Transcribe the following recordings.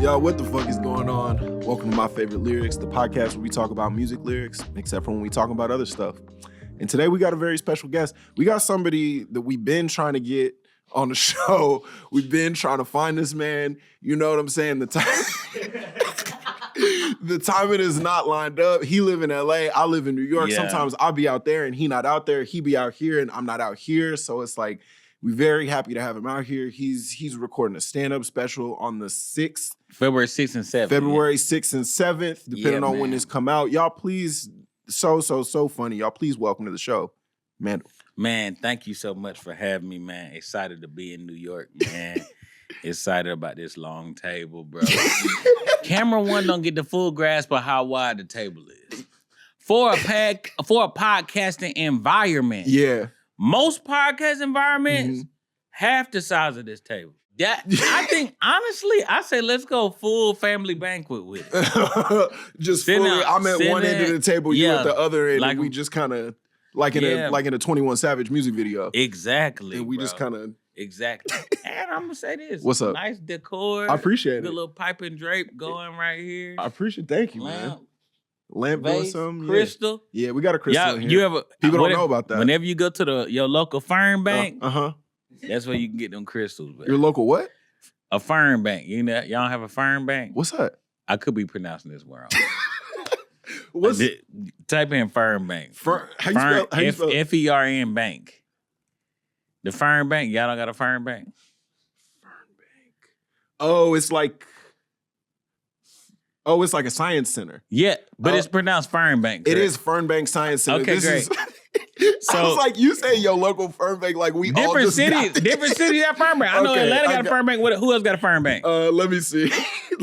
Yo, what the fuck is going on? Welcome to My Favorite Lyrics, the podcast where we talk about music lyrics, except for when we talk about other stuff. And today we got a very special guest. We got somebody that we've been trying to get on the show. We've been trying to find this man. You know what I'm saying? The timing is not lined up. He live in LA. I live in New York. Yeah. Sometimes I'll be out there and he not out there. He be out here and I'm not out here. So it's like, we're very happy to have him out here. He's recording a stand-up special on the 6th. February 6th and 7th. February 6th and 7th, depending on when man. this come out. Y'all please, so funny. Y'all please welcome to the show, Mandal. Man, thank you so much for having me, man. Excited to be in New York, man. Excited about this long table, bro. Camera one don't get the full grasp of how wide the table is. For a podcasting environment. Yeah. Most podcast environments, half the size of this table. I think, honestly, I say let's go full family banquet with it. Just Sit fully, down, I'm at sit one end of down. the table, you Yeah. at the other end, Like- and we just kind of, like in a 21 Savage music video. Exactly, And we bro. just kind of, Exactly. And I'm going to say this. What's up? Nice decor. I appreciate Good it. little pipe and drape going right here. I appreciate thank you, man. Lamp, Lamp doing vase, something. crystal. Yeah, we got a crystal Yeah, in here. you ever People don't know about that. Whenever you go to your local Fernbank, Uh-huh. that's where you can get them crystals. Baby. Your local what? A Fernbank. You know, y'all don't have a Fernbank? What's that? I could be pronouncing this wrong. What's Type in Fernbank. How you spell? Fern bank. The Fernbank. Y'all don't got a Fernbank? Oh, it's like a science center. Yeah, but Oh. it's pronounced Fernbank. It correct? is Fernbank Science Center. Okay, great. I was like, you say your local Fernbank like we all Different just cities. got Different cities got Fernbank. I know Okay, Atlanta I got a Fernbank. Who else got a Fernbank? Let me see.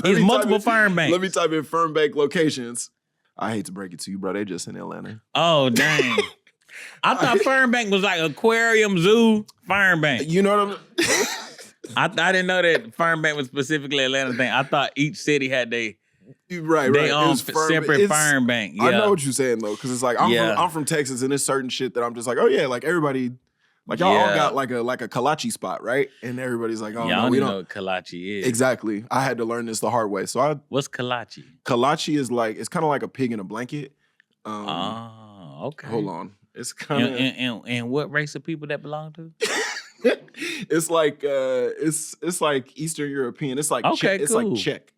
It's multiple Fernbanks. Fernbanks. Let me type in Fernbank locations. I hate to break it to you, bro. They just in Atlanta. Oh, dang. I thought Fernbank was like aquarium, zoo, Fernbank. You know what I didn't know that Fernbank was specifically Atlanta thing. I thought each city had their Right. It own was separate Fernbank. Yeah. I know what you're saying though, because it's like Yeah. I'm from Texas, and there's certain shit that I'm just like, oh yeah, like everybody, like y'all all Yeah. got like a kolache spot, right? And everybody's like, oh Y'all no, don't we even don't. know what kolache is. Exactly. I had to learn this the hard way. So What's kolache? kolache is like, it's kind of like a pig in a blanket. Oh, okay. Hold on. It's kind of And what race of people that belong to? it's like it's like Eastern European. It's like Okay, It's cool. like Czech.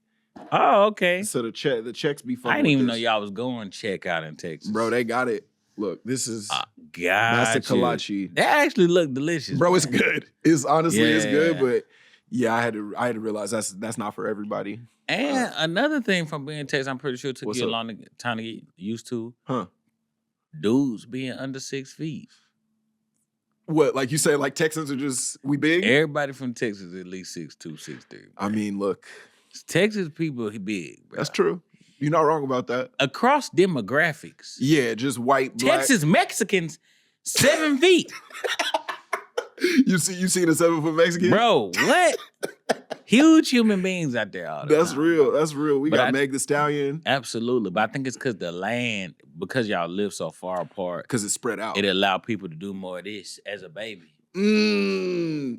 Oh, okay. So the Czechs be fucking I didn't with even know this. y'all was going check out in Texas. Bro, they got it. Look, this is That's that's the kolache. That actually looked delicious. Bro, it's man. good. It's honestly it's good, Yeah. but yeah, I had to realize that's not for everybody. And another thing from being in Texas, I'm pretty sure it took What's you a up? long time to get used to. Huh. Dudes being under 6 feet. What, like you say, like Texans are just we big? Everybody from Texas is at least 6'2", 6'3". I mean, look, Texas people big, bro. that's true. You're not wrong about that. Across demographics, Yeah, just white, black. Texas Mexicans 7 feet, You see the 7 foot Mexican? bro. What? Huge human beings out there. All the That's time, real. bro. That's real. We But got I- Meg the Stallion Absolutely, but I think it's because the land, because y'all live so far apart, because it's spread out. it allow people to do more of this as a baby.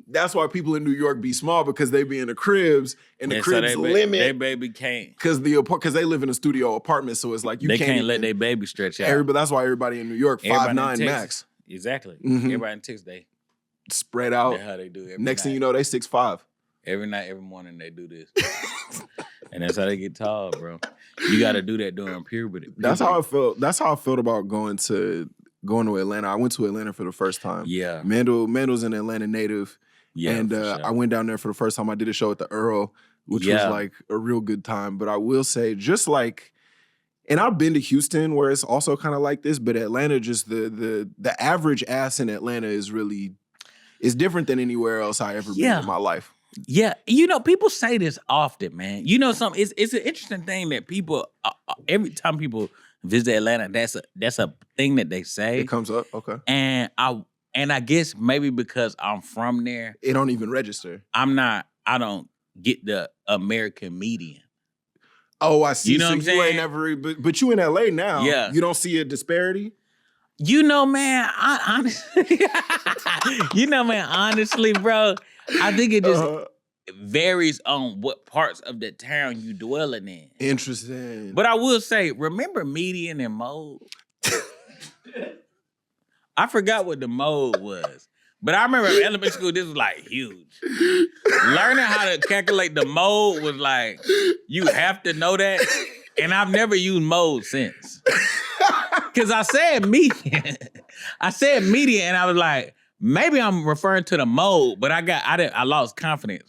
That's why people in New York be small, because they be in the cribs and the And so cribs they limit baby can't. because they live in a studio apartment, so it's like you They can't can't even, let their baby stretch out. everybody. That's why everybody in New York Everybody in 5'9" Texas- max Exactly. Mhm. Everybody in Texas, they spread out. that's how they do every Next night. thing you know, they 6'5". Every night, every morning, they do this. And that's how they get tall, bro. You got to do that during puberty. That's how I felt. That's how I felt about going to Atlanta. I went to Atlanta for the first time. Yeah. Mandal's an Atlanta native. Yeah, and for sure. I went down there for the first time. I did a show at the Earl, which was Yeah. like a real good time. But I will say, just like, and I've been to Houston where it's also kind of like this, but Atlanta, just the average ass in Atlanta is different than anywhere else I ever been Yeah. in my life. Yeah, you know, people say this often, man. You know, it's an interesting thing that people every time people visit Atlanta, that's a thing that they say, It comes up, okay. and I guess maybe because I'm from there, It don't even register. I don't get the American median. Oh, I see. You know So what I'm you ain't saying? never, but you in LA now. Yeah. You don't see a disparity? You know, man, honestly, honestly, bro, I think it just varies on what parts of the town you dwelling in. Interesting. But I will say, remember median and mode? I forgot what the mode was. But I remember in elementary school, this was like huge. Learning how to calculate the mode was like, you have to know that. And I've never used mode since. Because I said median. And I was like, maybe I'm referring to the mode, but I lost confidence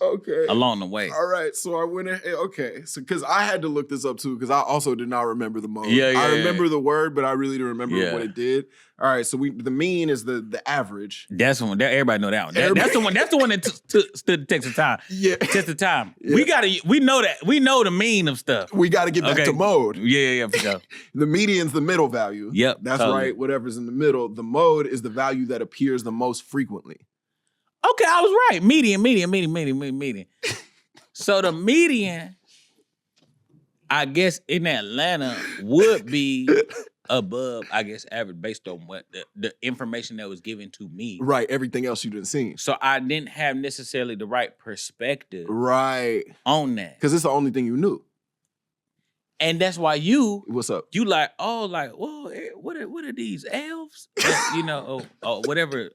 along the way. All right, so I went ahead. Okay, so because I had to look this up too, because I also did not remember the mode. I remember the word, but I really didn't remember what it did. All right, so the mean is the average. That's one. Everybody know that one. That's the one. That's the one that stood the test of time. Yeah, test of time. Yeah. We know that. We know the mean of stuff. We got to get back to mode. Yeah, for sure. The median's the middle value. Yep, that's right. Whatever's in the middle. The mode is the value that appears the most frequently. Okay, I was right. Median. So the median, I guess, in Atlanta would be above, I guess, average based on what the information that was given to me. Right, everything else you didn't see. So I didn't have necessarily the right perspective on that. Because it's the only thing you knew. And that's why what's up? You like, well, what are these elves? or whatever,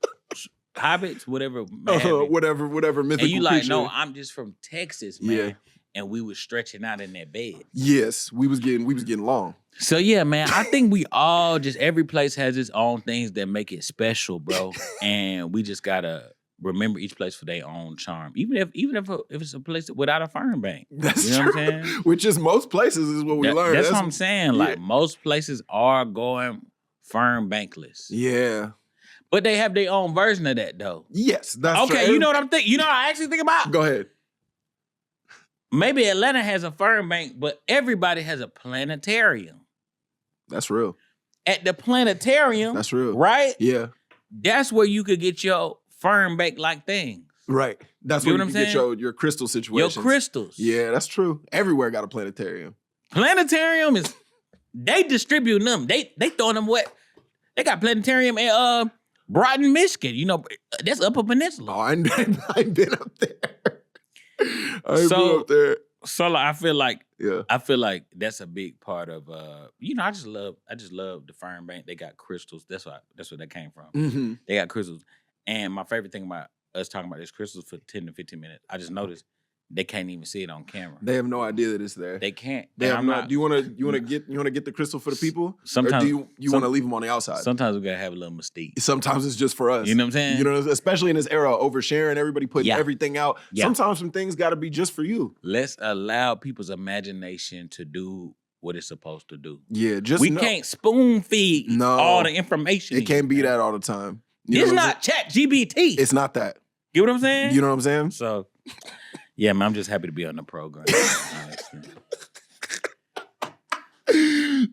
hobbits, whatever. Whatever mythical and you like, creature. no, I'm just from Texas, man. Yeah. And we was stretching out in that bed. Yes, we was getting long. So yeah, man, I think we all every place has its own things that make it special, bro. And we just gotta remember each place for their own charm. Even if it's a place without a Fernbank. That's you know true. What I'm saying? Which is most places is what we learned. That's what I'm saying. Like most places are going Fernbankless. Yeah. But they have their own version of that though. Yes, that's true. Okay, you know what I'm thinking? You know what I actually think about? Go ahead. Maybe Atlanta has a Fernbank, but everybody has a planetarium. That's real. At the planetarium. That's real. Right? Yeah. That's where you could get your Fernbank-like things. Right. That's where you can get your crystal situations. Your crystals. Yeah, that's true. Everywhere got a planetarium. Planetarium is, they distribute them. They throwing them what? They got planetarium in Brighton, Michigan. You know, that's Upper Peninsula. Oh, I ain't been up there. I ain't been up there. So like, I feel like that's a big part of I just love the Fernbank. They got crystals. That's where that came from. Mm-hmm. They got crystals. And my favorite thing about us talking about these crystals for 10 to 15 minutes, I just noticed they can't even see it on camera. They have no idea that it's there. They can't. They have not. Do you want to get the crystal for the people? Sometimes. Or do you want to leave them on the outside? Sometimes we gotta have a little mystique. Sometimes it's just for us. You know what I'm saying? You know, especially in this era, oversharing, everybody putting everything out. Yeah. Sometimes some things got to be just for you. Let's allow people's imagination to do what it's supposed to do. Yeah, we can't spoon feed all the information. It can't be that all the time. It's not ChatGPT. It's not that. You know what I'm saying? You know what I'm saying? So, yeah, man, I'm just happy to be on the program.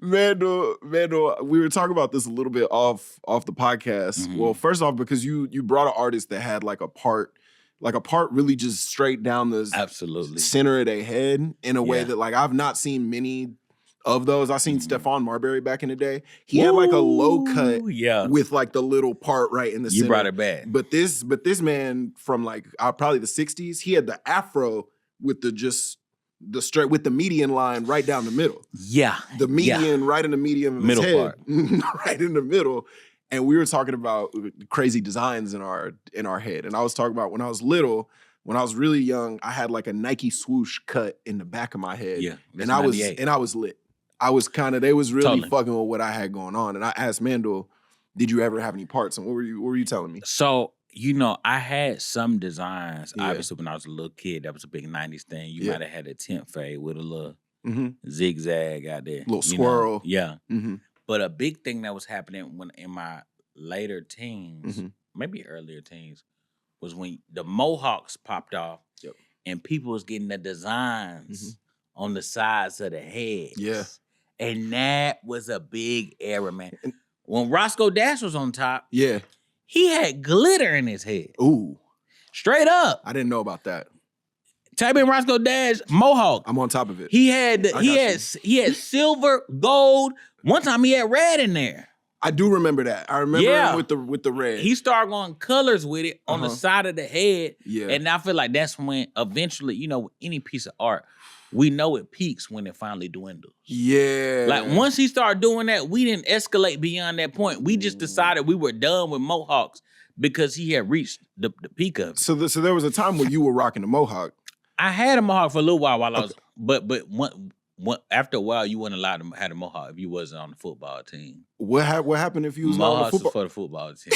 Mandal, we were talking about this a little bit off the podcast. Mm-hmm. Well, first off, because you brought an artist that had like a part really just straight down the center of their head in a way that like I've not seen many of those. I seen Stephon Marbury back in the day. He had like a low cut with like the little part right in the center. You brought it back. But this man from like probably the 60s, he had the afro with the straight with the median line right down the middle. Yeah. The median right in the median of middle his head. Part. Right in the middle. And we were talking about crazy designs in our head. And I was talking about when I was little, when I was really young, I had like a Nike swoosh cut in the back of my head. Yeah. And I was lit. I was they was really fucking with what I had going on. And I asked Mandal, did you ever have any parts? And what were you telling me? So, I had some designs, obviously, when I was a little kid. That was a big 90s thing. You might have had a tent fade with a little zigzag out there. Little swirl. Yeah. Mm-hmm. But a big thing that was happening when in my later teens, maybe earlier teens, was when the mohawks popped off and people was getting the designs on the sides of the heads. Yeah. And that was a big era, man. When Roscoe Dash was on top, he had glitter in his head. Ooh. Straight up. I didn't know about that. Type in Roscoe Dash mohawk. I'm on top of it. He had silver, gold. One time he had red in there. I do remember that. I remember him with the red. He started going colors with it on the side of the head. Yeah. And I feel like that's when eventually, you know, any piece of art, we know it peaks when it finally dwindles. Yeah. Like once he started doing that, we didn't escalate beyond that point. We just decided we were done with mohawks because he had reached the peak of it. So there was a time when you were rocking the mohawk. I had a mohawk for a little while I was, but after a while, you weren't allowed to have a mohawk if you wasn't on the football team. What happened if you was Mohawks on the football? for the football team.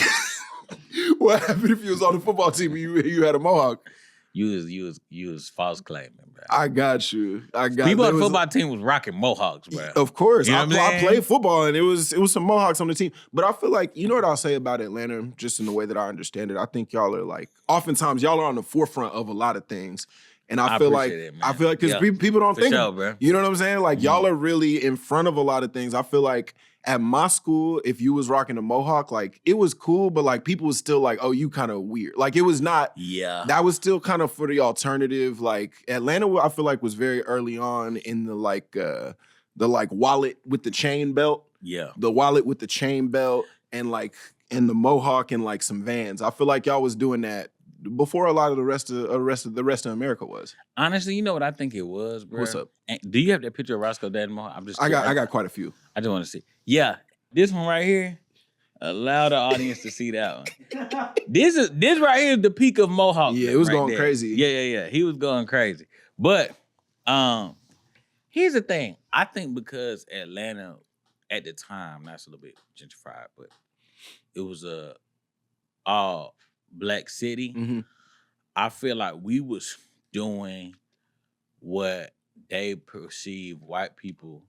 What happened if you was on the football team and you had a mohawk? You was false claiming, bro. I got you. People on the football team was rocking mohawks, bro. Of course. You know I played football and it was some mohawks on the team. But I feel like, you know what I'll say about Atlanta, just in the way that I understand it, I think y'all are like, oftentimes y'all are on the forefront of a lot of things. And I feel like, because people don't think, bro. You know what I'm saying? Like y'all are really in front of a lot of things. I feel like at my school, if you was rocking a mohawk, like it was cool, but like people was still like, oh, you kind of weird. Like it was not, that was still kind of for the alternative. Like Atlanta, I feel like was very early on in the wallet with the chain belt. Yeah. The wallet with the chain belt and the mohawk and like some Vans. I feel like y'all was doing that before a lot of the rest of America was. Honestly, you know what I think it was, bro? What's up? Do you have that picture of Roscoe Dad Mohawk? I got quite a few. I just want to see. Yeah, this one right here. Allow the audience to see that one. This right here is the peak of Mohawk. Yeah, it was right going there. crazy. Yeah. He was going crazy. But here's the thing. I think because Atlanta at the time, that's a little bit gentrified, but it was a all black city. Mm-hmm. I feel like we was doing what they perceive white people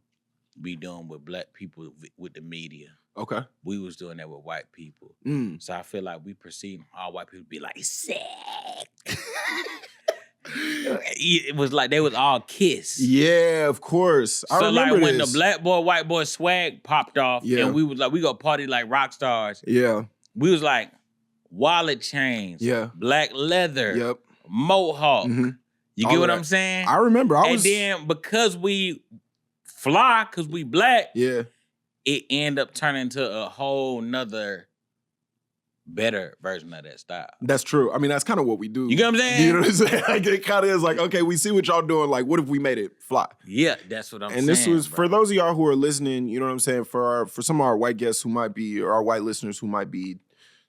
be doing with black people with the media. Okay. We was doing that with white people. So I feel like we perceive all white people be like, sick. It was like they was all kiss. Yeah, of course. I remember like when the black boy, white boy swag popped off and we was like, we go party like rock stars. Yeah. We was like, wallet chains, black leather, mohawk. Mm-hmm. You get what I'm saying? I remember. And then because we fly, because we black, it ended up turning into a whole nother better version of that style. That's true. I mean, that's kind of what we do. You get what I'm saying? You know what I'm saying? Like, it kind of is like, okay, we see what y'all doing. Like, what if we made it fly? Yeah, that's what I'm saying. And this was, for those of y'all who are listening, you know what I'm saying? For some of our white guests who might be, or our white listeners who might be,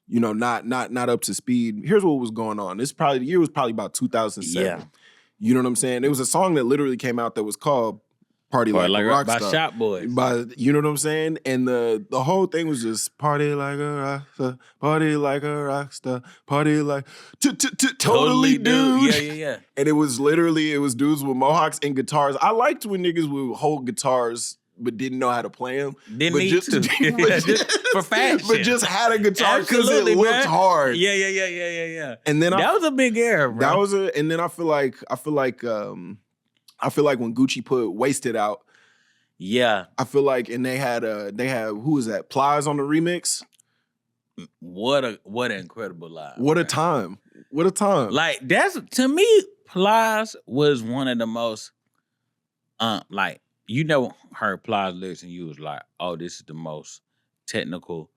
you know, not up to speed. Here's what was going on. The year was probably about 2007. Yeah. You know what I'm saying? There was a song that literally came out that was called Party Like a Rockstar. By Shop Boys. You know what I'm saying? And the whole thing was just party like a rockstar, party like a rockstar, party like totally dude. Yeah. And it was dudes with mohawks and guitars. I liked when niggas would hold guitars but didn't know how to play them. Just for fashion. But just had a guitar because it looked hard. Yeah. And then that was a big era, bro. And then I feel like when Gucci put Wasted out. Yeah. I feel like, and they had who was that? Plies on the remix. What an incredible live. What a time. What a time. Like, that's, to me, Plies was one of the most, like, you know, heard Plies lyrics and you was like, oh, this is the most technical.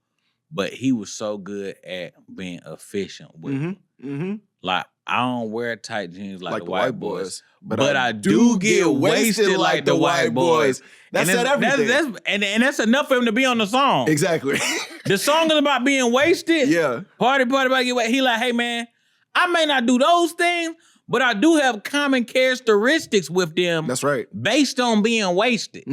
But he was so good at being efficient with it. Mm-hmm. Like, I don't wear tight jeans like the white boys. But I do get wasted like the white boys. That said everything. And that's enough for him to be on the song. Exactly. The song is about being wasted. Yeah. Party, about get wasted. He like, hey, man, I may not do those things, but I do have common characteristics with them. That's right. Based on being wasted.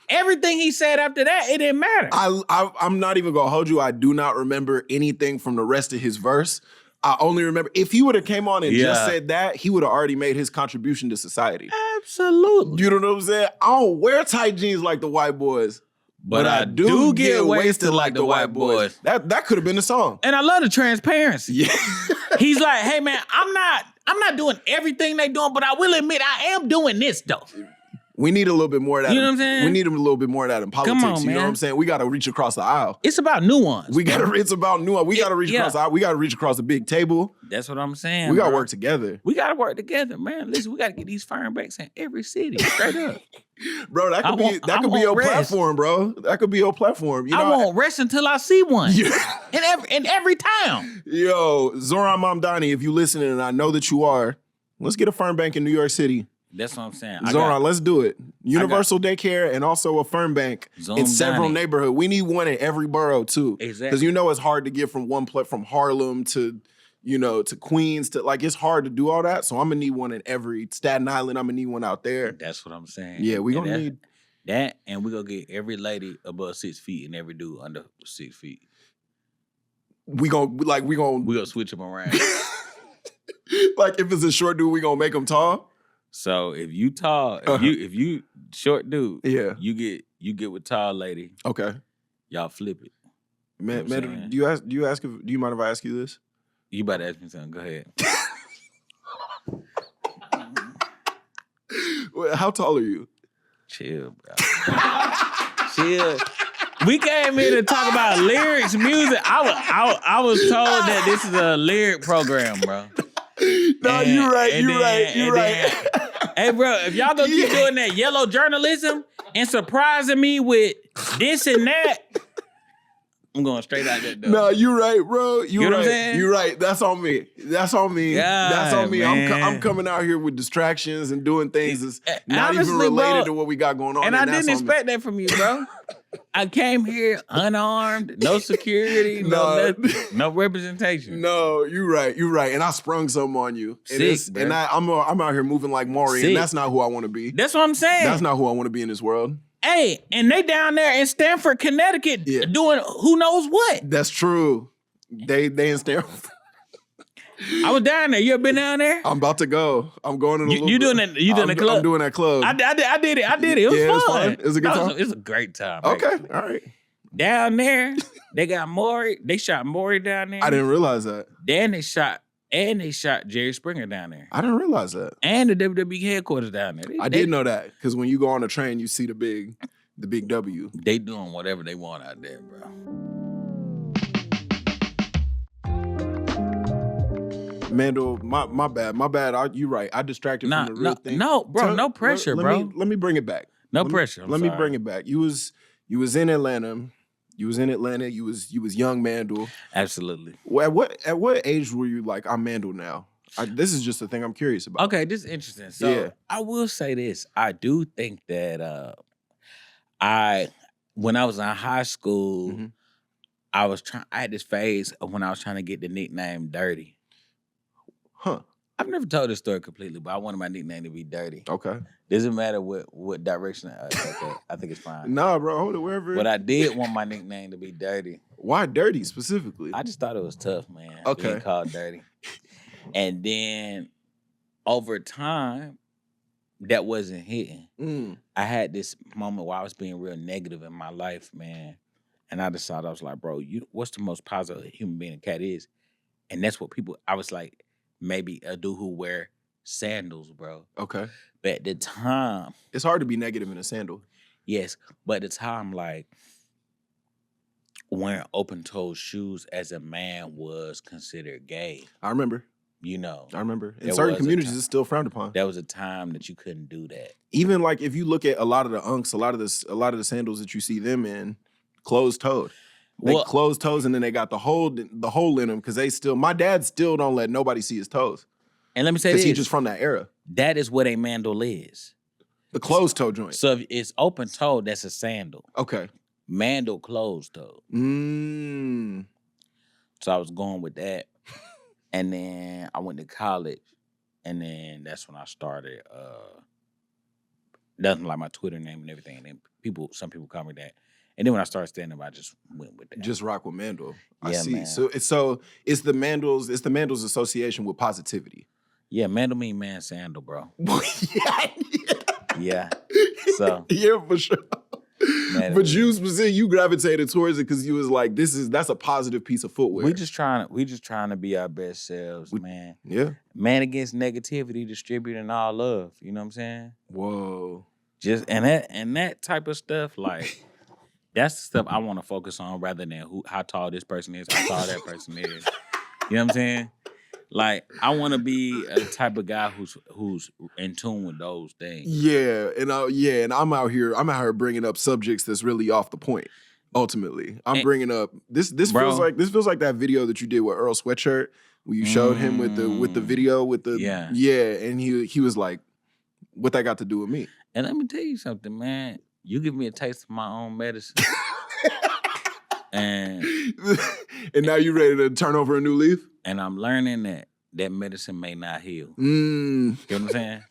Everything he said after that, it didn't matter. I'm not even gonna hold you. I do not remember anything from the rest of his verse. I only remember, if he would have came on and just said that, he would have already made his contribution to society. Absolutely. You know what I'm saying? I don't wear tight jeans like the white boys. But I do get wasted like the white boys. That could have been the song. And I love the transparency. Yeah. He's like, hey man, I'm not doing everything they doing, but I will admit I am doing this though. We need a little bit more of that. You know what I'm saying? We need a little bit more of that in politics. on, you know man. what I'm saying? We got to reach across the aisle. It's about nuance. It's about nuance. We got to reach across the aisle. We got to reach across the big table. That's what I'm saying. We got to work together. We got to work together, man. Listen, we got to get these Fernbanks in every city, straight up. Bro, that could be your platform, bro. That could be your platform. You know, I won't rest until I see one. in every town. Yo, Zoran Mamdani, if you listening, and I know that you are, let's get a Fernbank in New York City. That's what I'm saying. Zoran, let's do it. Universal daycare and also a Fernbank in several neighborhoods. We need one in every borough too. Exactly. Because you know it's hard to get from from Harlem to, to Queens to it's hard to do all that. So I'm gonna need one in every Staten Island. I'm gonna need one out there. That's what I'm saying. Yeah, we gonna need that, and we gonna get every lady above 6 feet and every dude under 6 feet. We gonna switch them around. Like if it's a short dude, we gonna make him tall. So if you tall, if you short dude, yeah, you get with tall lady. Okay, y'all flip it. Man, do you mind if I ask you this? You about to ask me something? Go ahead. How tall are you? Chill, bro. Chill. We came here to talk about lyrics, music. I was told that this is a lyric program, bro. No, you're right. Hey, bro, if y'all gonna keep doing that yellow journalism and surprising me with this and that, I'm going straight out that door. No, you're right, bro. You know what I'm saying? You're right. That's on me. That's on me. Man. I'm coming out here with distractions and doing things that's not honestly, even related bro, to what we got going on. And I didn't expect that from you, bro. I came here unarmed, no security, no representation. No, you're right. And I sprung something on you. Sick, I'm out here moving like Maury, and that's not who I want to be. That's what I'm saying. That's not who I want to be in this world. Hey, and they down there in Stamford, Connecticut, doing who knows what. That's true. They in Stamford. I was down there. You ever been down there? I'm about to go. I'm going to You doing the club? I'm doing that club. I did it. It was fun. It was a good time. It was a great time. Okay, actually. all right. Down there, they got Maury. They shot Maury down there. I didn't realize that. Then they shot Jerry Springer down there. I didn't realize that. And the WWE headquarters down there. I did know that because when you go on a train, you see the big W. They doing whatever they want out there, bro. Mandal, my bad. You right. I distracted from the real thing. No, bro, no pressure, bro. Let me bring it back. No pressure. Let me bring it back. You was in Atlanta. You was young Mandal. Absolutely. At what age were you like, I'm Mandal now? This is just the thing I'm curious about. Okay, this is interesting. So I will say this. I do think that when I was in high school, I had this phase of when I was trying to get the nickname Dirty. Huh. I've never told this story completely, but I wanted my nickname to be Dirty. Okay. Doesn't matter what direction I think it's fine. Nah, bro, hold it wherever. But I did want my nickname to be Dirty. Why Dirty specifically? I just thought it was tough, man. Okay. Being called Dirty. And then over time, that wasn't hitting. I had this moment where I was being real negative in my life, man. And I decided, I was like, bro, what's the most positive human being a cat is? And that's what I was like, maybe a dude who wear sandals, bro. Okay. But at the time... It's hard to be negative in a sandal. Yes. But at the time, like, wearing open-toed shoes as a man was considered gay. I remember. You know. I remember. In certain communities, it's still frowned upon. There was a time that you couldn't do that. Even like if you look at a lot of the unks, a lot of the sandals that you see them in, closed-toed. They closed toes and then they got the hole in them because my dad still don't let nobody see his toes. And let me say this. Because he's just from that era. That is what a mandal is. The closed toe joint. So if it's open toe, that's a sandal. Okay. Mandal closed toe. So I was going with that. And then I went to college. And then that's when I started. That's like my Twitter name and everything. And then some people call me that. And then when I started standing up, I just went with that. Just rock with Mandal. I Yeah, see. man. So it's the Mandal's association with positivity. Yeah, Mandal mean man sandal, bro. Yeah. Yeah. So yeah, for sure. Man, but you gravitated towards it because you was like, that's a positive piece of footwear. We just trying to be our best selves, man. Yeah. Man against negativity, distributing all love. You know what I'm saying? Whoa. Just and that type of stuff, like that's the stuff I want to focus on rather than how tall this person is, how tall that person is. You know what I'm saying? Like I want to be a type of guy who's in tune with those things. Yeah, and I'm out here bringing up subjects that's really off the point. Ultimately, I'm bringing up this feels like that video that you did with Earl Sweatshirt where you showed him with the video with the and he was like, what that got to do with me? And let me tell you something, man. You give me a taste of my own medicine. and now you ready to turn over a new leaf? And I'm learning that medicine may not heal. You know what I'm saying?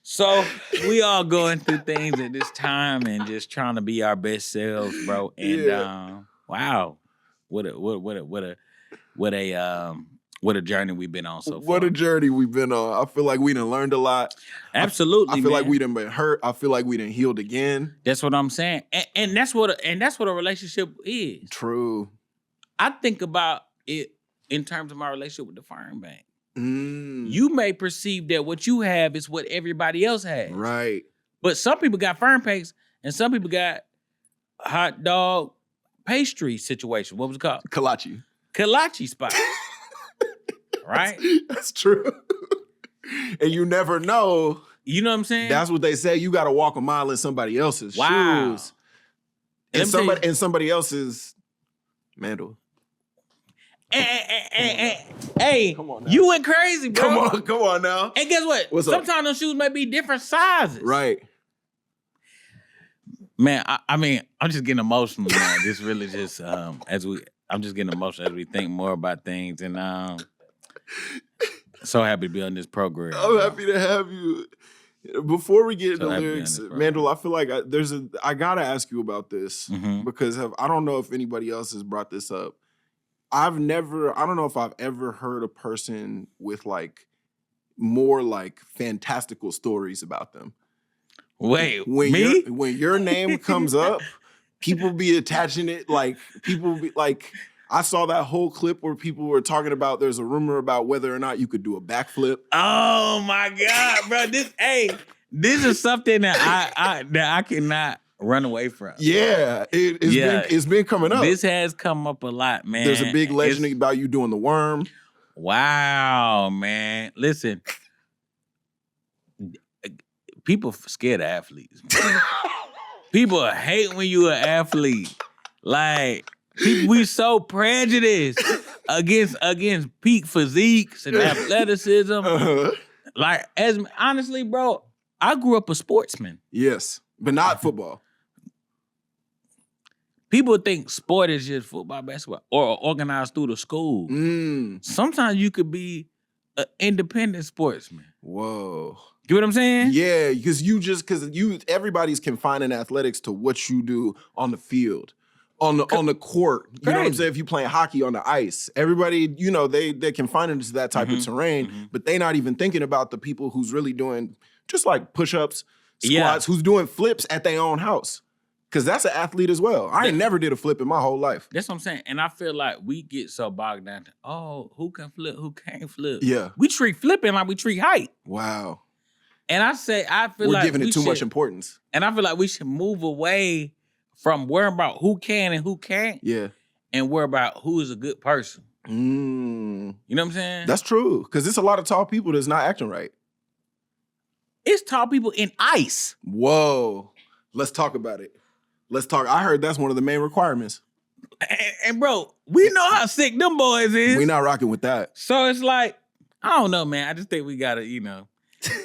So we all going through things at this time and just trying to be our best selves, bro. And wow, what a journey we've been on so far. What a journey we've been on. I feel like we done learned a lot. Absolutely, I feel like we done been hurt. I feel like we done healed again. That's what I'm saying, and that's what a relationship is. True. I think about it in terms of my relationship with the Fernbank. You may perceive that what you have is what everybody else has. Right. But some people got Fernbanks and some people got hot dog pastry situation. What was it called? Kolache spots. Right? That's true. And you never know. You know what I'm saying? That's what they say. You got to walk a mile in somebody else's shoes. And somebody else's Mandal. Hey, come on now. You went crazy, bro. Come on now. And guess what? Sometimes those shoes may be different sizes. Right. Man, I mean, I'm just getting emotional, man. This really just I'm just getting emotional as we think more about things, and so happy to be on this program. I'm happy to have you. Before we get into lyrics, Mandal, I feel like I gotta ask you about this because I don't know if anybody else has brought this up. I don't know if I've ever heard a person with like more like fantastical stories about them. Wait, when your name comes up, people be attaching it like I saw that whole clip where people were talking about there's a rumor about whether or not you could do a backflip. Oh my God, bro. This is something that I cannot run away from. Yeah, it's been coming up. This has come up a lot, man. There's a big legend about you doing the worm. Wow, man. Listen, people scared of athletes. People hate when you an athlete. Like, we so prejudiced against peak physiques and athleticism. Like, honestly, bro, I grew up a sportsman. Yes, but not football. People think sport is just football, basketball, or organized through the school. Sometimes you could be an independent sportsman. Whoa. You know what I'm saying? Yeah, because everybody's confining athletics to what you do on the field, on the court. You know what I'm saying? If you playing hockey on the ice, everybody, they're confining it to that type of terrain, but they not even thinking about the people who's really doing just like push-ups, squats, who's doing flips at their own house. Because that's an athlete as well. I ain't never did a flip in my whole life. That's what I'm saying. And I feel like we get so bogged down to, who can flip, who can't flip. Yeah. We treat flipping like we treat height. Wow. And I feel we're like giving it too much importance. And I feel like we should move away from worrying about who can and who can't. Yeah. And worry about who is a good person. You know what I'm saying? That's true. Because there's a lot of tall people that's not acting right. It's tall people in ice. Whoa. Let's talk about it. I heard that's one of the main requirements. And bro, we know how sick them boys is. We not rocking with that. So it's like, I don't know, man. I just think we gotta,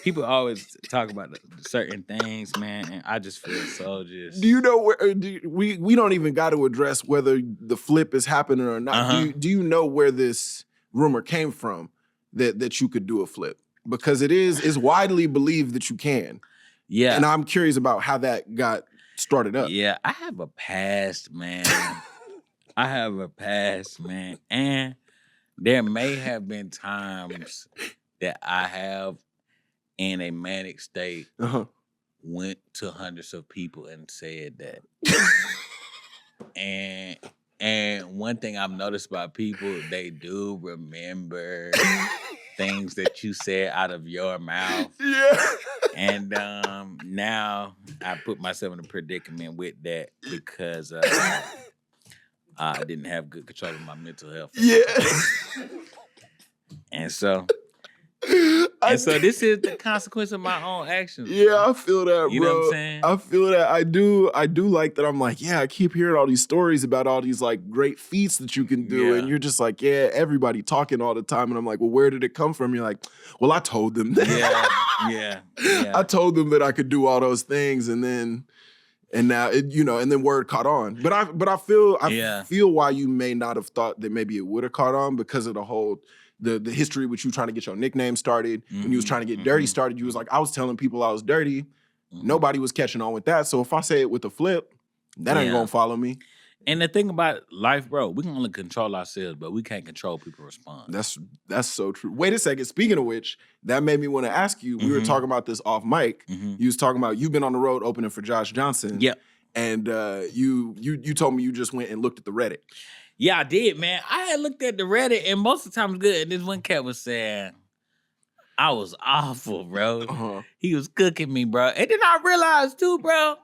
people always talk about certain things, man, and I just feel so just. Do you know where we don't even got to address whether the flip is happening or not? Do you know where this rumor came from that you could do a flip? Because it's widely believed that you can. Yeah. And I'm curious about how that got started up. Yeah, I have a past, man. And there may have been times that I have, in a manic state, went to hundreds of people and said that. And one thing I've noticed about people, they do remember things that you said out of your mouth. Yeah. And now I put myself in a predicament with that because I didn't have good control of my mental health. Yeah. And so this is the consequence of my own actions. Yeah, I feel that, You bro. know what I'm saying? I feel that. I do like that. I'm like, yeah, I keep hearing all these stories about all these like great feats that you can do. Yeah. And you're just like, yeah, everybody talking all the time. And I'm like, well, where did it come from? You're like, well, I told them that. Yeah. I told them that I could do all those things. And now it, and then word caught on. But I feel why you may not have thought that maybe it would have caught on because of the whole the history with you trying to get your nickname started. When you was trying to get dirty started, you was like, I was telling people I was dirty. Nobody was catching on with that. So if I say it with a flip, that ain't gonna follow me. And the thing about life, bro, we can only control ourselves, but we can't control people's response. That's so true. Wait a second. Speaking of which, that made me want to ask you. We were talking about this off mic. You was talking about you've been on the road opening for Josh Johnson. Yep. And you told me you just went and looked at the Reddit. Yeah, I did, man. I had looked at the Reddit, and most of the time it was good. And this one cat was saying, I was awful, bro. He was cooking me, bro. And then I realized, too, bro,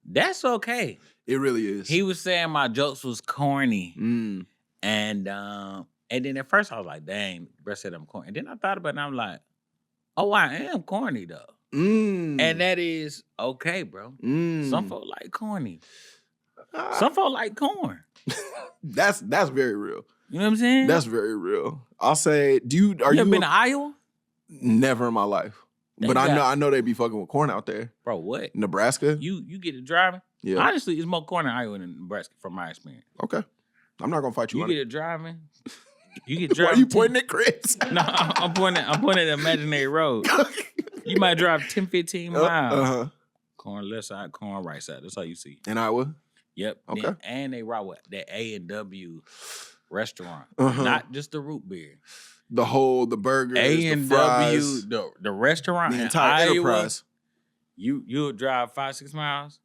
that's okay. It really is. He was saying my jokes was corny. And then at first I was like, dang, bro said I'm corny. And then I thought about it, and I'm like, oh, I am corny, though. And that is okay, bro. Some folk like corny. Some folk like corn. That's very real. You know what I'm saying? That's very real. I'll say, you ever been to Iowa? Never in my life. But I know they be fucking with corn out there. Bro, what? Nebraska? You get to driving? Yeah. Honestly, it's more corn in Iowa than Nebraska from my experience. Okay. I'm not gonna fight you on it. You get to driving. You get driving. Why are you pointing at Chris? No, I'm pointing at imaginary road. You might drive 10, 15 miles. Corn left side, corn right side. That's all you see. In Iowa? Yep. Okay. Then, and they rock with that A&W restaurant. Not just the root beer. The burgers, A&W, the fries. the restaurant the in entire Iowa, enterprise. You'll drive 5-6 miles.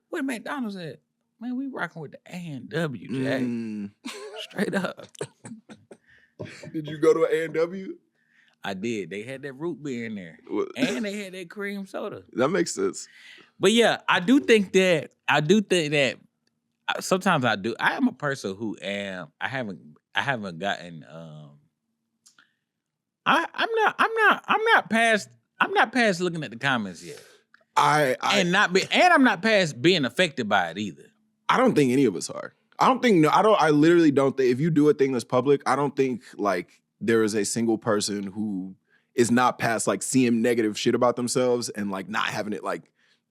Where McDonald's at? Man, we rocking with the A&W, Jack. Straight up. Did you go to an A&W? I did. They had that root beer in there. And they had that cream soda. That makes sense. But yeah, I do think that sometimes I do. I am a person who I haven't gotten I'm not past looking at the comments yet. I'm not past being affected by it either. I don't think any of us are. I literally don't think if you do a thing that's public, I don't think like there is a single person who is not past like seeing negative shit about themselves and like not having it like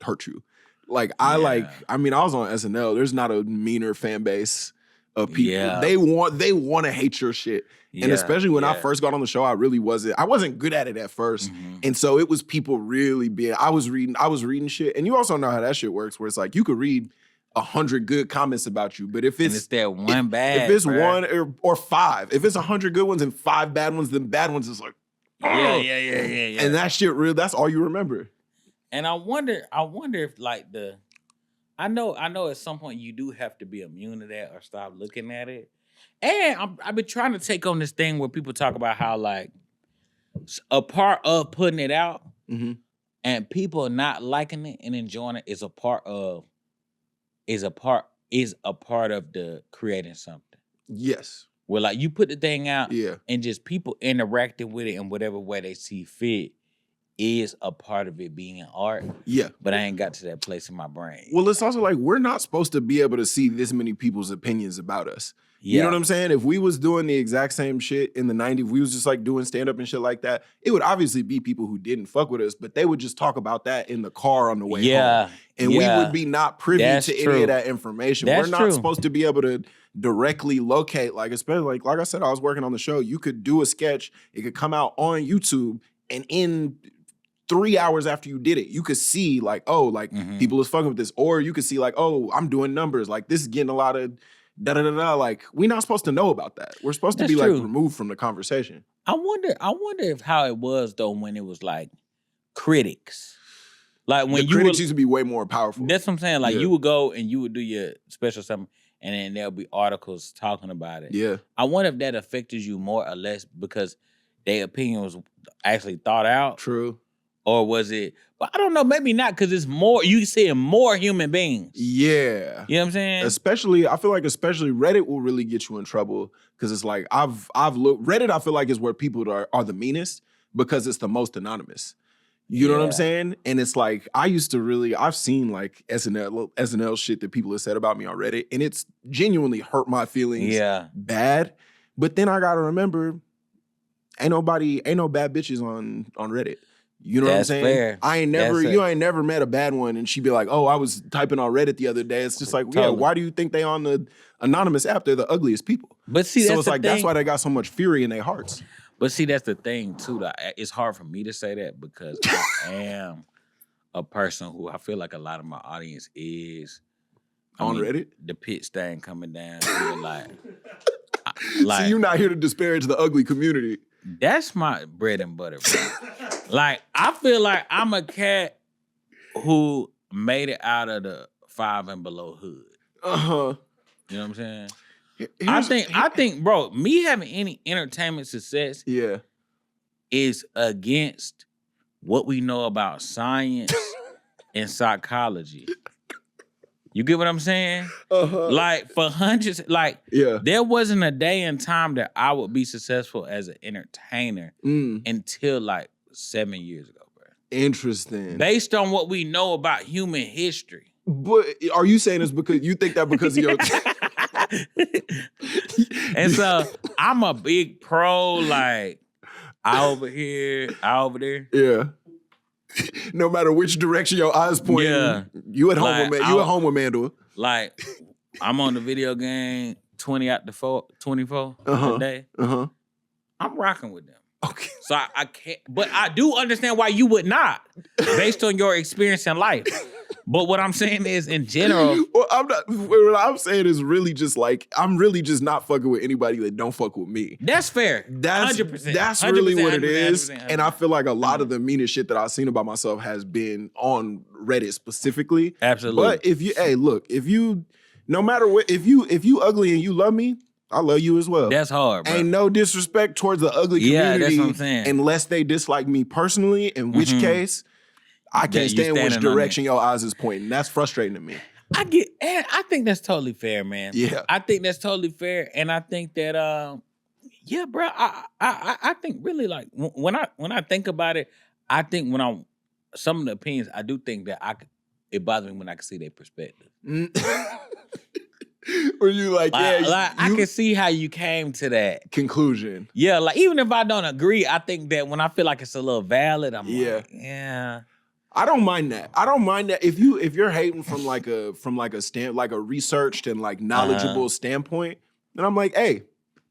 hurt you. Like I was on SNL. There's not a meaner fan base of people. Yeah. They want to hate your shit. And especially when I first got on the show, I wasn't good at it at first. And so it was people really being, I was reading shit. And you also know how that shit works where it's like you could read 100 good comments about you, but if it's that one bad, if it's one or 5, if it's 100 good ones and 5 bad ones, then bad ones is like, yeah. And that shit that's all you remember. And I wonder if like I know at some point you do have to be immune to that or stop looking at it. And I've been trying to take on this thing where people talk about how like a part of putting it out and people not liking it and enjoying it is a part of the creating something. Yes. Where like you put the thing out Yeah. and just people interacting with it in whatever way they see fit is a part of it being art. Yeah. But I ain't got to that place in my brain. Well, it's also like we're not supposed to be able to see this many people's opinions about us. Yeah. You know what I'm saying? If we was doing the exact same shit in the 90s, if we was just like doing stand-up and shit like that, it would obviously be people who didn't fuck with us, but they would just talk about that in the car on the way home. And we would be not privy to any of that information. We're not supposed to be able to directly locate, like, especially like I said, I was working on the show. You could do a sketch, it could come out on YouTube, and in 3 hours after you did it, you could see like, oh, like people is fucking with this. Or you could see like, oh, I'm doing numbers. Like this is getting a lot of da-da-da-da. Like we're not supposed to know about that. We're supposed to be like removed from the conversation. I wonder if how it was though when it was like critics. Like when the critics used to be way more powerful. That's what I'm saying. Like you would go and you would do your special something and then there'll be articles talking about it. Yeah. I wonder if that affected you more or less because their opinion was actually thought out, True. or was it? But I don't know. Maybe not because it's more. You seeing more human beings. Yeah. You know what I'm saying? Especially, I feel like especially Reddit will really get you in trouble because it's like I've looked Reddit. I feel like is where people are the meanest because it's the most anonymous. You know what I'm saying? And it's like I've seen like SNL shit that people have said about me on Reddit, and it's genuinely hurt my feelings bad. But then I gotta remember, ain't no bad bitches on Reddit. You know what I'm saying? Fair. You ain't never met a bad one, and she'd be like, "Oh, I was typing on Reddit the other day." It's just like, yeah, why do you think they on the anonymous app? They're the ugliest people. But see, so it's like that's why they got so much fury in their hearts. But see, that's the thing too. It's hard for me to say that because I am a person who I feel like a lot of my audience is on Reddit. The pit stain coming down, like so you're not here to disparage the ugly community. That's my bread and butter, bro. Like, I feel like I'm a cat who made it out of the 5 and below hood. Uh-huh. You know what I'm saying? I think, bro, me having any entertainment success is against what we know about science and psychology. You get what I'm saying? Uh-huh. Like, for hundreds, there wasn't a day and time that I would be successful as an entertainer until, 7 years ago, bro. Interesting. Based on what we know about human history. But are you saying it's because you think that because of your... And so, I'm a big pro, I over here, I over there. Yeah. No matter which direction your eyes point, you at home with Mandal. Like, I'm on the video game 20 out the 24 a day. Uh-huh. I'm rocking with them. Okay. So I can't, but I do understand why you would not, based on your experience in life. But what I'm saying is, in general, well, what I'm saying is really just I'm really just not fucking with anybody that don't fuck with me. That's fair. That's 100%. That's really what it is. 100%. And I feel like a lot of the meanest shit that I've seen about myself has been on Reddit specifically. Absolutely. But if you, no matter what, if you ugly and you love me, I love you as well. That's hard, bro. Ain't no disrespect towards the ugly community. That's what I'm saying. Unless they dislike me personally, in which case, I can't stand which direction your eyes is pointing. That's frustrating to me. I think that's totally fair, man. Yeah. I think that's totally fair. And I think that, bro, I think really when I think about it, I think some of the opinions, I do think that it bothers me when I can see their perspective. Or you I can see how you came to that conclusion. Yeah, even if I don't agree, I think that when I feel like it's a little valid, I'm like, I don't mind that. If you're hating from a researched and knowledgeable standpoint, then I'm like, hey,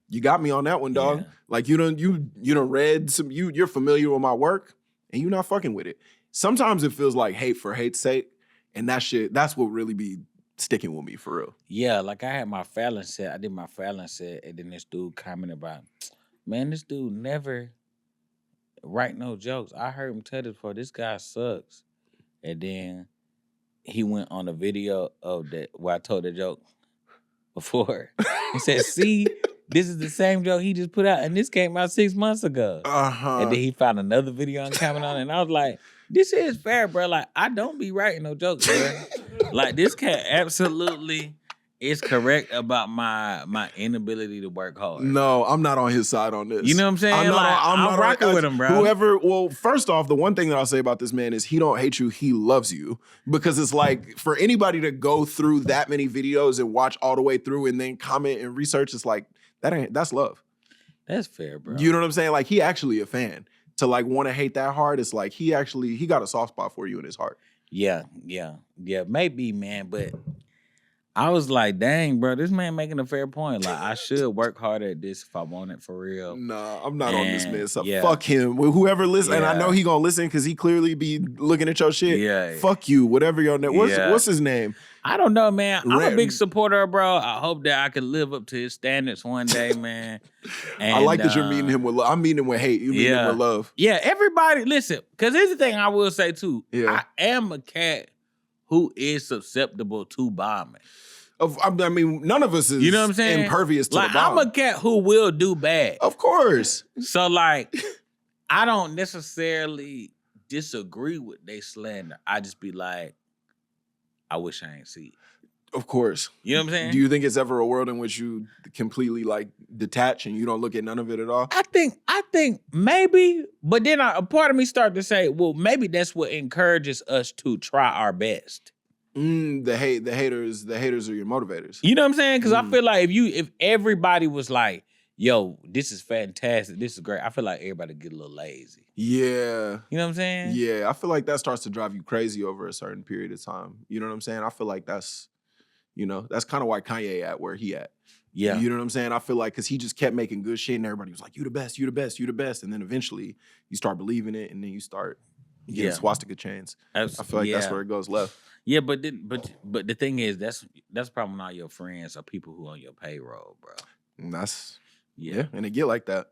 you got me on that one, dog. Yeah. Like you done read some, you're familiar with my work and you're not fucking with it. Sometimes it feels like hate for hate's sake, and that's what really be sticking with me for real. Yeah, I had my Fallon set. I did my Fallon set, and then this dude commented about, man, this dude never write no jokes. I heard him tell this before. This guy sucks. And then he went on a video of that where I told the joke before. He said, see, this is the same joke he just put out, and this came out 6 months ago. Uh-huh. And then he found another video and commented on it, and I was like, this is fair, bro. I don't be writing no jokes, bro. This cat absolutely is correct about my inability to work hard. No, I'm not on his side on this. You know what I'm saying? I'm not rocking with him, bro. Well, first off, the one thing that I'll say about this man is he don't hate you, he loves you. Because it's like, for anybody to go through that many videos and watch all the way through and then comment and research, it's like, that's love. That's fair, bro. You know what I'm saying? He actually a fan. To want to hate that hard, it's like he got a soft spot for you in his heart. Yeah, maybe, man. But I was like, dang, bro, this man making a fair point. I should work harder at this if I want it for real. Nah, I'm not on this man. So fuck him. Whoever listens, and I know he gonna listen because he clearly be looking at your shit. Yeah. Fuck you, whatever your name. What's his name? I don't know, man. I'm a big supporter, bro. I hope that I can live up to his standards one day, man. And, I like that you're meeting him with love. I'm meeting him with hate. You meeting him with love. Yeah, everybody, listen, because here's the thing I will say, too. Yeah. I am a cat who is susceptible to bombing. I mean, none of us is You know what I'm saying? impervious to like, the bomb. I'm a cat who will do bad. Of course. So, like, I don't necessarily disagree with they slander. I just be like, I wish I ain't see it. Of course. You know what I'm saying? Do you think it's ever a world in which you completely like detach and you don't look at none of it at all? I think maybe, but then a part of me started to say, well, maybe that's what encourages us to try our best. The haters are your motivators. You know what I'm saying? Because I feel like if everybody was like, yo, this is fantastic, this is great, I feel like everybody get a little lazy. Yeah. You know what I'm saying? Yeah, I feel like that starts to drive you crazy over a certain period of time. You know what I'm saying? I feel like that's kind of why Kanye at where he at. Yeah. You know what I'm saying? I feel like because he just kept making good shit and everybody was like, you the best, you the best, you the best. And then eventually you start believing it and then you start getting swastika chains. I feel like that's where it goes left. Yeah, but the thing is, that's probably not your friends or people who on your payroll, bro. And that's and it get like that.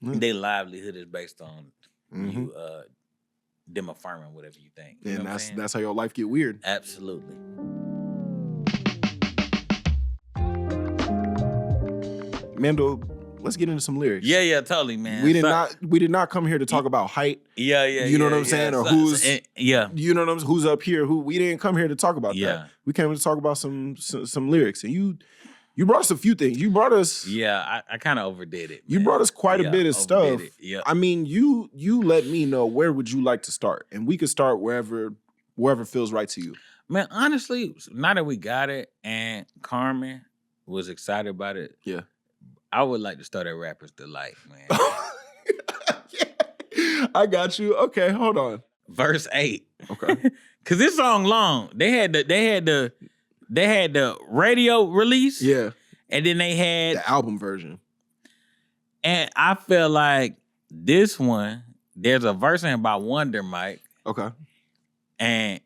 Their livelihood is based on you them affirming whatever you think. You and that's how your life get weird. Absolutely. Mandal, let's get into some lyrics. Yeah, totally, man. We did not come here to talk about height. Yeah. You know what I'm saying? Or who's you know what I'm saying? Who's up here? We didn't come here to talk about that. We came here to talk about some lyrics. And you brought us a few things. You brought us I kind of overdid it. You brought us quite a bit of stuff. Yeah. I mean, you let me know where would you like to start, and we could start wherever feels right to you. Man, honestly, now that we got it and Carmen was excited about it, I would like to start at Rapper's Delight, man. Yeah. I got you. Okay, hold on. Verse 8. Okay. Cause this song long. They had the radio release. Yeah. And then they had the album version. And I feel like this one, there's a verse in by Wonder Mike. Okay. And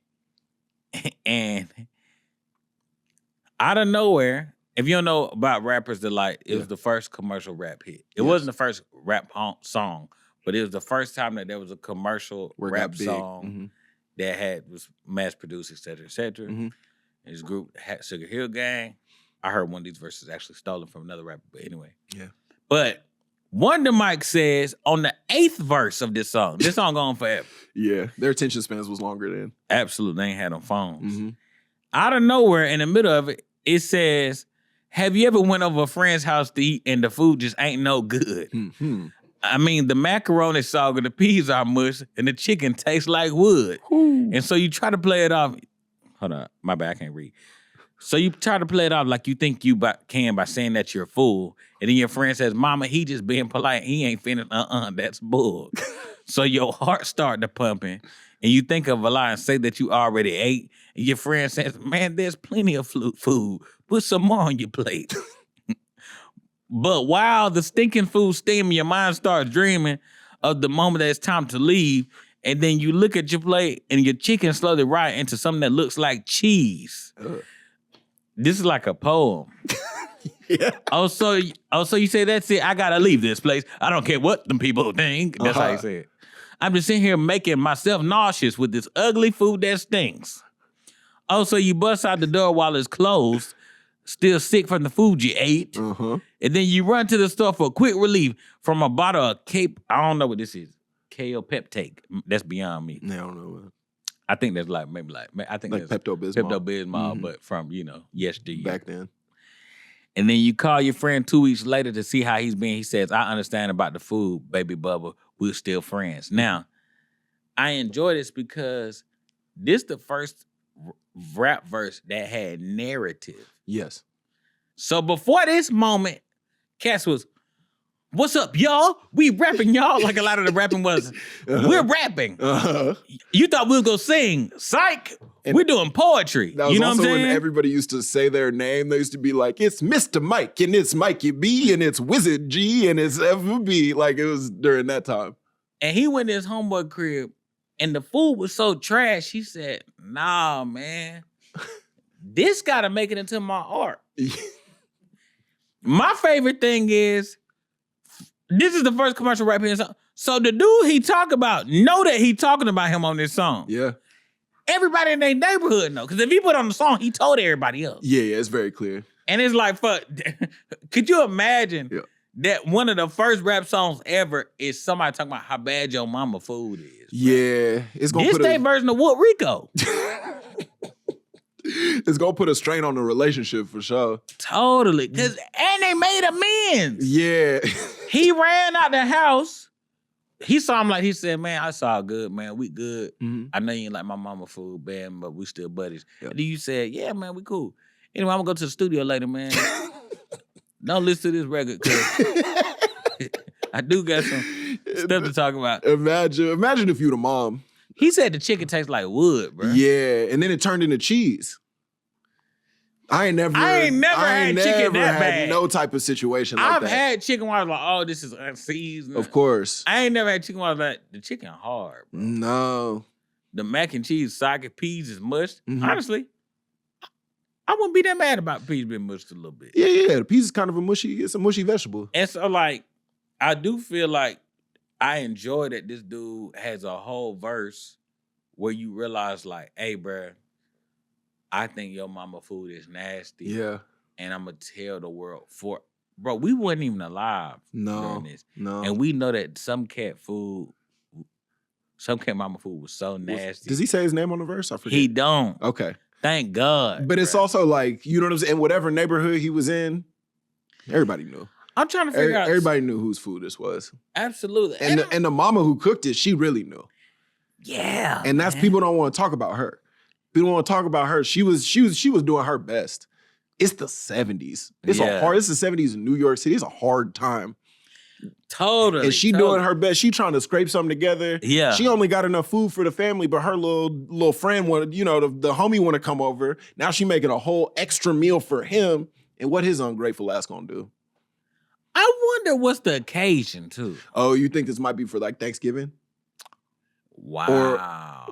out of nowhere, if you don't know about Rapper's Delight, it was the first commercial rap hit. It wasn't the first rap song, but it was the first time that there was a commercial rap song that was mass produced, et cetera, et cetera. And his group, Sugar Hill Gang. I heard one of these verses actually stolen from another rapper, but anyway. Yeah. But Wonder Mike says on the 8th verse of this song going on forever. Yeah, their attention spans was longer then. Absolutely, they ain't had on phones. Out of nowhere, in the middle of it, it says, have you ever went over a friend's house to eat and the food just ain't no good? I mean, the macaroni soggy, the peas are mush, and the chicken tastes like wood. And so you try to play it off. Hold on, my bad, I can't read. So you try to play it off like you think you can by saying that you're a fool. And then your friend says, mama, he just being polite. He ain't finished. That's bull. So your heart start to pumping. And you think of a lie and say that you already ate. And your friend says, man, there's plenty of food. Put some more on your plate. But while the stinking food steaming, your mind starts dreaming of the moment that it's time to leave. And then you look at your plate and your chicken slowly rise into something that looks like cheese. This is like a poem. Yeah. So you say, that's it, I gotta leave this place. I don't care what them people think. That's how you say it. I'm just sitting here making myself nauseous with this ugly food that stinks. So you bust out the door while it's closed, still sick from the food you ate. And then you run to the store for a quick relief from a bottle of I don't know what this is. KO Peptake. That's beyond me. I don't know. I think that's I think like that's Pepto-Bismol. Pepto-Bismol, but from, yesterday. Back then. And then you call your friend 2 weeks later to see how he's been. He says, I understand about the food, baby Bubba. We're still friends. Now, I enjoy this because this the first rap verse that had narrative. Yes. So before this moment, Cass was, what's up, y'all? We rapping, y'all. Like a lot of the rapping was, we're rapping. You thought we were going to sing. Psych. And we're doing poetry. That was you know also what I'm saying? When everybody used to say their name. They used to be like, it's Mr. Mike, and it's Mikey B, and it's Wizard G, and it's FB. Like, it was during that time. And he went to his homeboy crib, and the food was so trash, he said, nah, man. This got to make it into my art. My favorite thing is, this is the first commercial rap in song. So the dude he talk about know that he talking about him on this song. Yeah. everybody in their neighborhood know. Because if he put on the song, he told everybody else. Yeah, it's very clear. And it's like, fuck, could you imagine that one of the first rap songs ever is somebody talking about how bad your mama food is? Bro. Yeah, it's gonna put put their version of What Rico. It's gonna put a strain on the relationship for sure. Totally, and they made amends. Yeah, he ran out the house. He saw him like he said, "Man, I saw good, man. We good. I know you ain't like my mama food, man, but we still buddies." And then you said, "Yeah, man, we cool. Anyway, I'm gonna go to the studio later, man. Don't listen to this record, cause I do got some stuff to talk about." Imagine if you the mom. He said the chicken tastes like wood, bro. Yeah, and then it turned into cheese. I ain't never had chicken that bad. No type of situation like that. I've had chicken where I was like, oh, this is unseasoned. Of course. I ain't never had chicken where I was like, the chicken hard, bro. No. The mac and cheese, socket peas is mushed. Honestly, I wouldn't be that mad about peas being mushed a little bit. Yeah. The peas is kind of it's a mushy vegetable. And so, like, I do feel like I enjoy that this dude has a whole verse where you realize, like, hey, bro, I think your mama food is nasty. Yeah. And I'm going to tell the world bro, we wasn't even alive during this. No. And we know that some cat mama food was so nasty. Does he say his name on the verse? I forget. He don't. Okay. Thank God. But it's also like, you know what I'm saying? In whatever neighborhood he was in, everybody knew. I'm trying to figure out. Everybody knew whose food this was. Absolutely. And the mama who cooked it, she really knew. Yeah. And that's people don't want to talk about her. People want to talk about her. She was doing her best. It's the 70s. It's the 70s in New York City. It's a hard time. Totally. And she doing her best. She trying to scrape something together. Yeah. She only got enough food for the family, but her little friend wanted, the homie want to come over. Now she making a whole extra meal for him. And what his ungrateful ass gonna do? I wonder what's the occasion too. Oh, you think this might be for like Thanksgiving? Wow.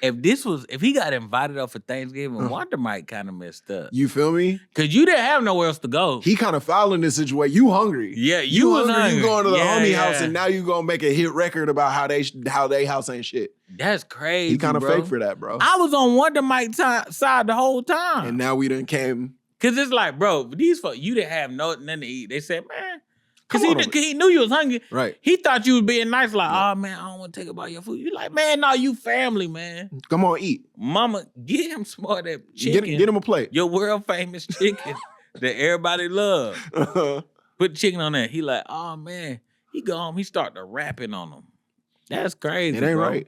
If he got invited up for Thanksgiving, Wonder might kind of messed up. You feel me? Cause you didn't have nowhere else to go. He kind of foul in this situation. You hungry? Yeah, you was hungry. You going to the homie house, and now you gonna make a hit record about how they house ain't shit. That's crazy. He kind of fake for that, bro. I was on Wonder Mike's side the whole time, and now we done came. Cause it's like, bro, these folks, you didn't have nothing to eat. They said, man. Cause he knew you was hungry. Right. He thought you was being nice, like, oh man, I don't want to take about your food. You like, man, no, you family, man. Come on, eat. Mama, get him some of that chicken. Get him a plate. Your world famous chicken that everybody love. Put chicken on there. He like, oh man. He go home, he start to rapping on them. That's crazy. It ain't bro. right.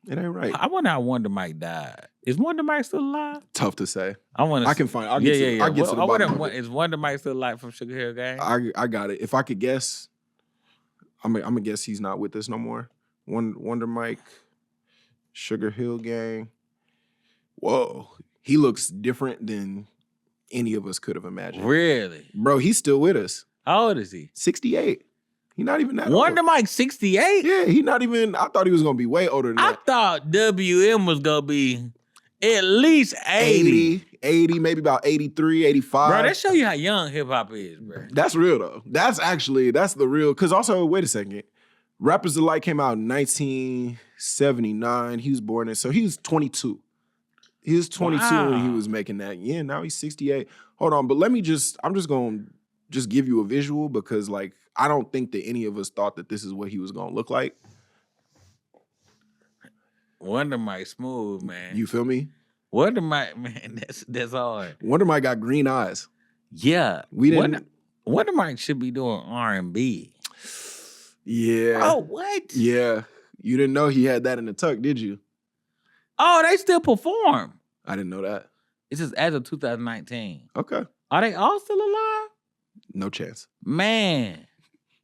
It ain't right. I wonder how Wonder Mike died. Is Wonder Mike still alive? Tough to say. I can find. I'll get to the bottom. Is Wonder Mike still alive from Sugar Hill Gang? I got it. If I could guess, I'm gonna guess he's not with us no more. Wonder Mike, Sugar Hill Gang. Whoa, he looks different than any of us could have imagined. Really, bro? He's still with us. How old is he? 68. He's not even that Wonder old. Mike 68? Yeah, he not even. I thought he was gonna be way older than that. I thought WM was gonna be at least 80, maybe about 83, 85. Bro, that show you how young hip hop is, bro. That's real though. That's the real. Because also, wait a second. Rappers Delight came out in 1979. He was born in, so he was 22. He was 22 when he was making that. Yeah, now he's 68. Hold on, but I'm just gonna give you a visual because like I don't think that any of us thought that this is what he was gonna look like. Wonder Mike smooth, man. You feel me? Wonder Mike, man, that's hard. Wonder Mike got green eyes. Yeah. Wonder Mike should be doing R&B. Yeah. Oh, what? Yeah. You didn't know he had that in the tuck, did you? Oh, they still perform. I didn't know that. It's just as of 2019. Okay. Are they all still alive? No chance. Man.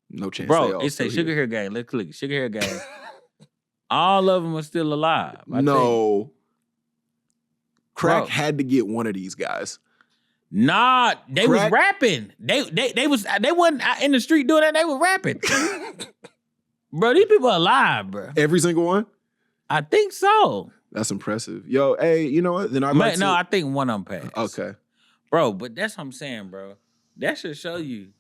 No chance. Bro, it say Sugar Hill Gang. Let's click it. Sugar Hill Gang. All of them are still alive. I think. Crack had to get one of these guys. Nah, they was rapping. They wasn't out in the street doing that. They were rapping. Bro, these people are alive, bro. Every single one? I think so. That's impressive. Yo, hey, you know what? Then I think one of them passed. Okay. Bro, but that's what I'm saying, bro. That should show you.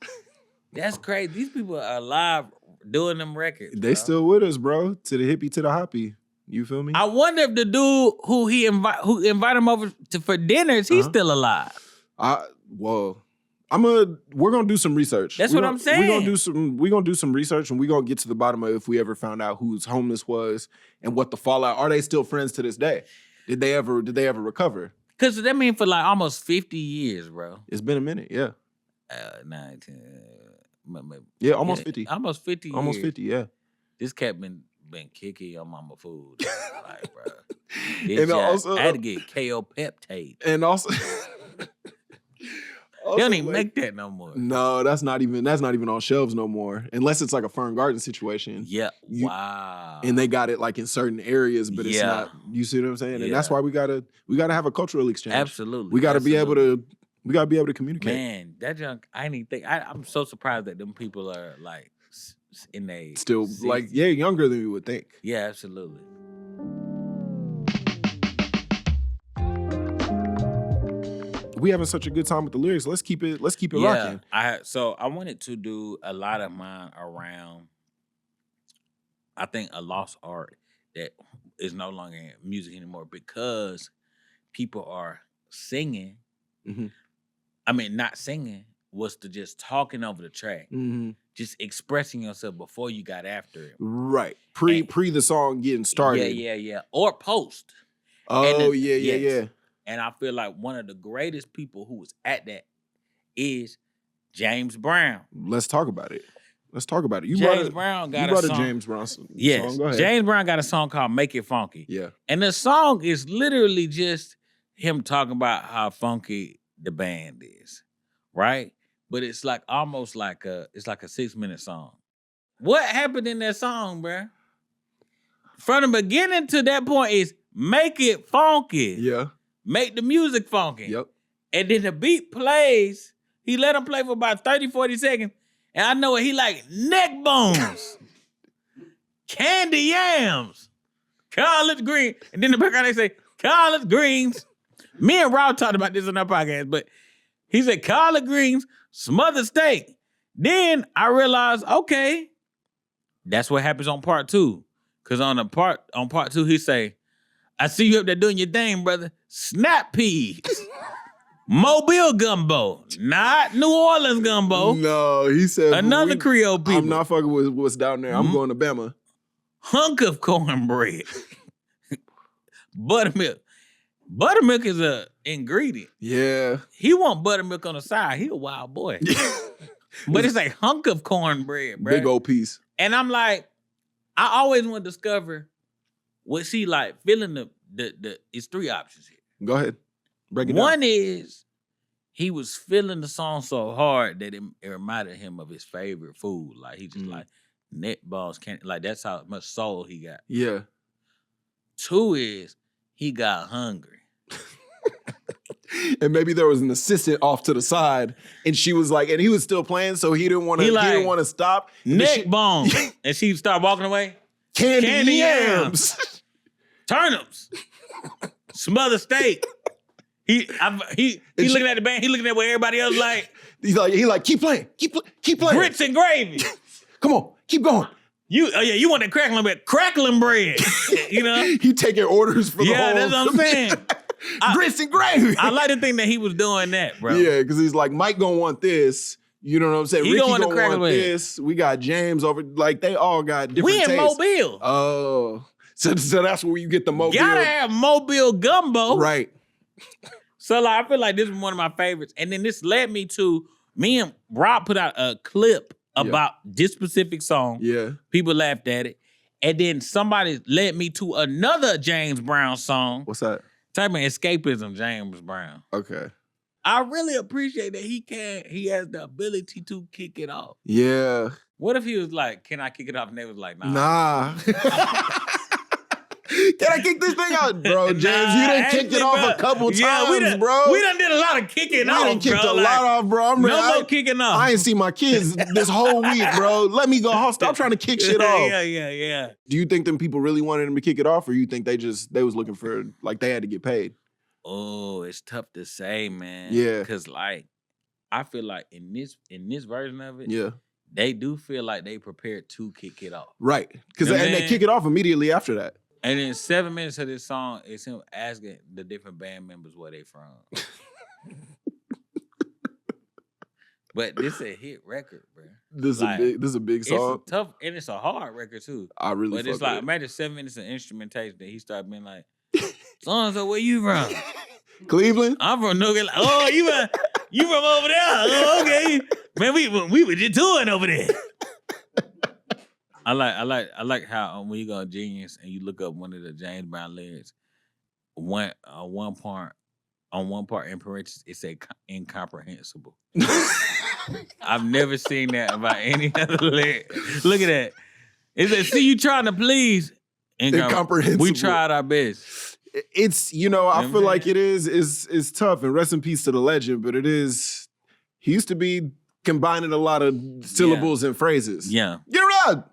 That's crazy. These people are alive doing them records. They still with us, bro. To the hippie, to the hoppy. You feel me? I wonder if the dude who invited him over for dinner, is he still alive? We're gonna do some research. That's what I'm saying. We're gonna do some research, and we're gonna get to the bottom of if we ever found out whose homeless was and what the fallout. Are they still friends to this day? Did they ever recover? Because that mean for like almost 50 years, bro. It's been a minute, yeah. 19, Yeah, almost 50. Almost 50 years. Almost 50, yeah. This cat been kicking your mama food. Like, bro. And also, I had to get KO peptide. And also, they don't even make that no more. No, that's not even on shelves no more. Unless it's like a Fern Garden situation. Yeah. Wow. And they got it like in certain areas, but it's not. You see what I'm saying? And that's why we gotta have a cultural exchange. Absolutely. We gotta be able to communicate. Man, that junk, I didn't think. I'm so surprised that them people are like in a still 60s. Like younger than we would think. Yeah, absolutely. We having such a good time with the lyrics. Let's keep it rocking. So I wanted to do a lot of mine around, I think, a lost art that is no longer in music anymore because people are singing. Mm-hmm. I mean, not singing was to just talking over the track, just expressing yourself before you got after it. Right. Pre the song getting started. Yeah. Or post. Oh, yeah. And I feel like one of the greatest people who was at that is James Brown. Let's talk about it. James Brown got a song. James Brown song. Yes. Go ahead. James Brown got a song called Make It Funky. Yeah. And the song is literally just him talking about how funky the band is. Right? But it's like almost like a 6-minute song. What happened in that song, bruh? From the beginning to that point is make it funky. Yeah. Make the music funky. Yep. And then the beat plays. He let him play for about 30, 40 seconds. And I know what he like. Neck bones. Candy yams. Collard green. And then the background they say, collard greens. Me and Rob talked about this on our podcast, but he said collard greens, smothered steak. Then I realized, okay, that's what happens on part 2. Because on part 2, he say, I see you up there doing your thing, brother. Snap peas. Mobile gumbo. Not New Orleans gumbo. No, he said. Another Creole people. I'm not fucking with what's down there. I'm going to Bama. Hunk of cornbread. Buttermilk. Buttermilk is a ingredient. Yeah. He want buttermilk on the side. He a wild boy. But it's like hunk of cornbread, bro. Big old piece. And I'm like, I always want to discover what she like feeling the it's 3 options here. Go ahead. Break it down. One is he was feeling the song so hard that it reminded him of his favorite food. Like he just like net balls can't like that's how much soul he got. Yeah. 2 is he got hungry. And maybe there was an assistant off to the side, and she was like, and he was still playing, so he didn't want to stop. Neck bones. And she started walking away. Candy yams. Turnips. Smothered steak. He looking at the band. He looking at what everybody else like. He like keep playing. Keep playing. Grits and gravy. Come on, keep going. You want that crackling bread. You know? He taking orders for the whole. Yeah, that's what I'm saying. Grits and gravy. I like to think that he was doing that, bro. Yeah, because he's like, Mike gonna want this. You know what I'm saying? He Ricky gonna want bread. this. We got James over. Like they all got different We in tastes. Mobile. Oh, so that's where you get the Mobile. Gotta have Mobile gumbo, right? So like, I feel like this is one of my favorites, and then this led me to me and Rob put out a clip about this specific song. Yeah, people laughed at it, and then somebody led me to another James Brown song. What's that? Type of escapism, James Brown. Okay. I really appreciate that he has the ability to kick it off. Yeah. What if he was like, can I kick it off? And they was like, nah. Can I kick this thing out? Bro, James, you done kicked it off a couple times, bro. We done did a lot of kicking off, bro. We done kicked a lot off, bro. I'm ready. No more kicking off. I ain't seen my kids this whole week, bro. Let me go. Stop trying to kick shit off. Yeah. Do you think them people really wanted him to kick it off, or you think they was looking for, like, they had to get paid? Oh, it's tough to say, man. Yeah. Because, like, I feel like in this version of it, yeah, they do feel like they prepared to kick it off. Right. Because they kick it off immediately after that. And in 7 minutes of this song, it's him asking the different band members where they from. But this is a hit record, bro. This is a big song. It's a tough, and it's a hard record too. I really But fuck it's like, with it. imagine 7 minutes of instrumentation that he started being like, so where you from? Cleveland? I'm from Nugget. Oh, you from over there? Oh, okay. Man, we were just touring over there. I like how when you go on Genius and you look up one of the James Brown lyrics, one part in parentheses it said incomprehensible. I've never seen that about any other lyric. Look at that. It said, see you trying to please. Incomprehensible. We tried our best. It's, I feel like it is tough, and rest in peace to the legend, but it is, he used to be combining a lot of syllables and phrases. Yeah. Get around!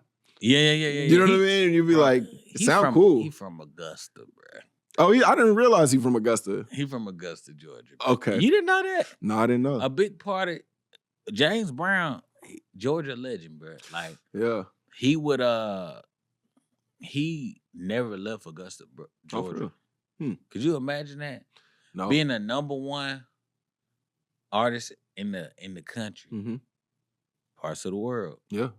Yeah. You know what I mean? And you'd be like, it sound cool. He from Augusta, bro. Oh, yeah, I didn't realize he from Augusta. He from Augusta, Georgia. Bro. Okay. You didn't know that? No, I didn't know. A big part of James Brown, Georgia legend, bro. Like, yeah. He would, he never left Augusta, bro, Georgia. Could you imagine that? No. Being a number one artist in the country, parts of the world. Yeah.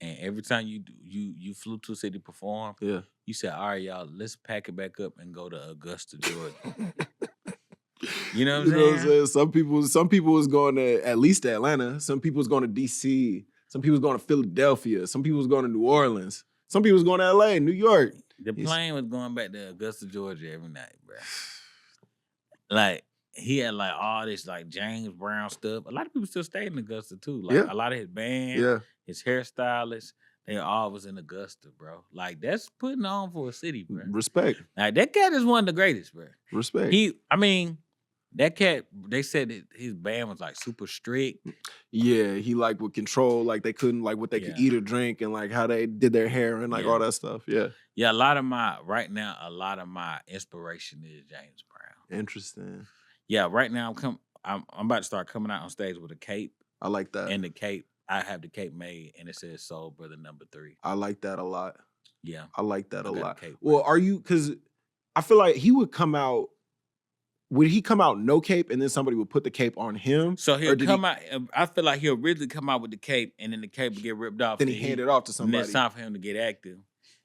And every time you flew to a city to perform, you said, all right, y'all, let's pack it back up and go to Augusta, Georgia. You know what I'm saying? Some people was going to at least Atlanta. Some people was going to DC. Some people was going to Philadelphia. Some people was going to New Orleans. Some people was going to LA, New York. The plane was going back to Augusta, Georgia every night, bro. Like, he had like all this like James Brown stuff. A lot of people still stayed in Augusta too. Like a lot of his band, his hairstylists, they all was in Augusta, bro. Like, that's putting on for a city, bro. Respect. Like, that cat is one of the greatest, bro. Respect. That cat, they said that his band was like super strict. Yeah, he like would control, like they couldn't, like what they could eat or drink and like how they did their hair and like all that stuff. Yeah. Yeah, a lot of my inspiration is James Brown. Interesting. Yeah, right now I'm about to start coming out on stage with a cape. I like that. And the cape, I have the cape made and it says Soul Brother number 3. I like that a lot. Yeah. I like that a lot. Cape, well, because I feel like he would come out. Would he come out no cape and then somebody would put the cape on him? So he'll come out, I feel like he'll really come out with the cape and then the cape will get ripped off. Then he hand it off to somebody. And it's time for him to get active.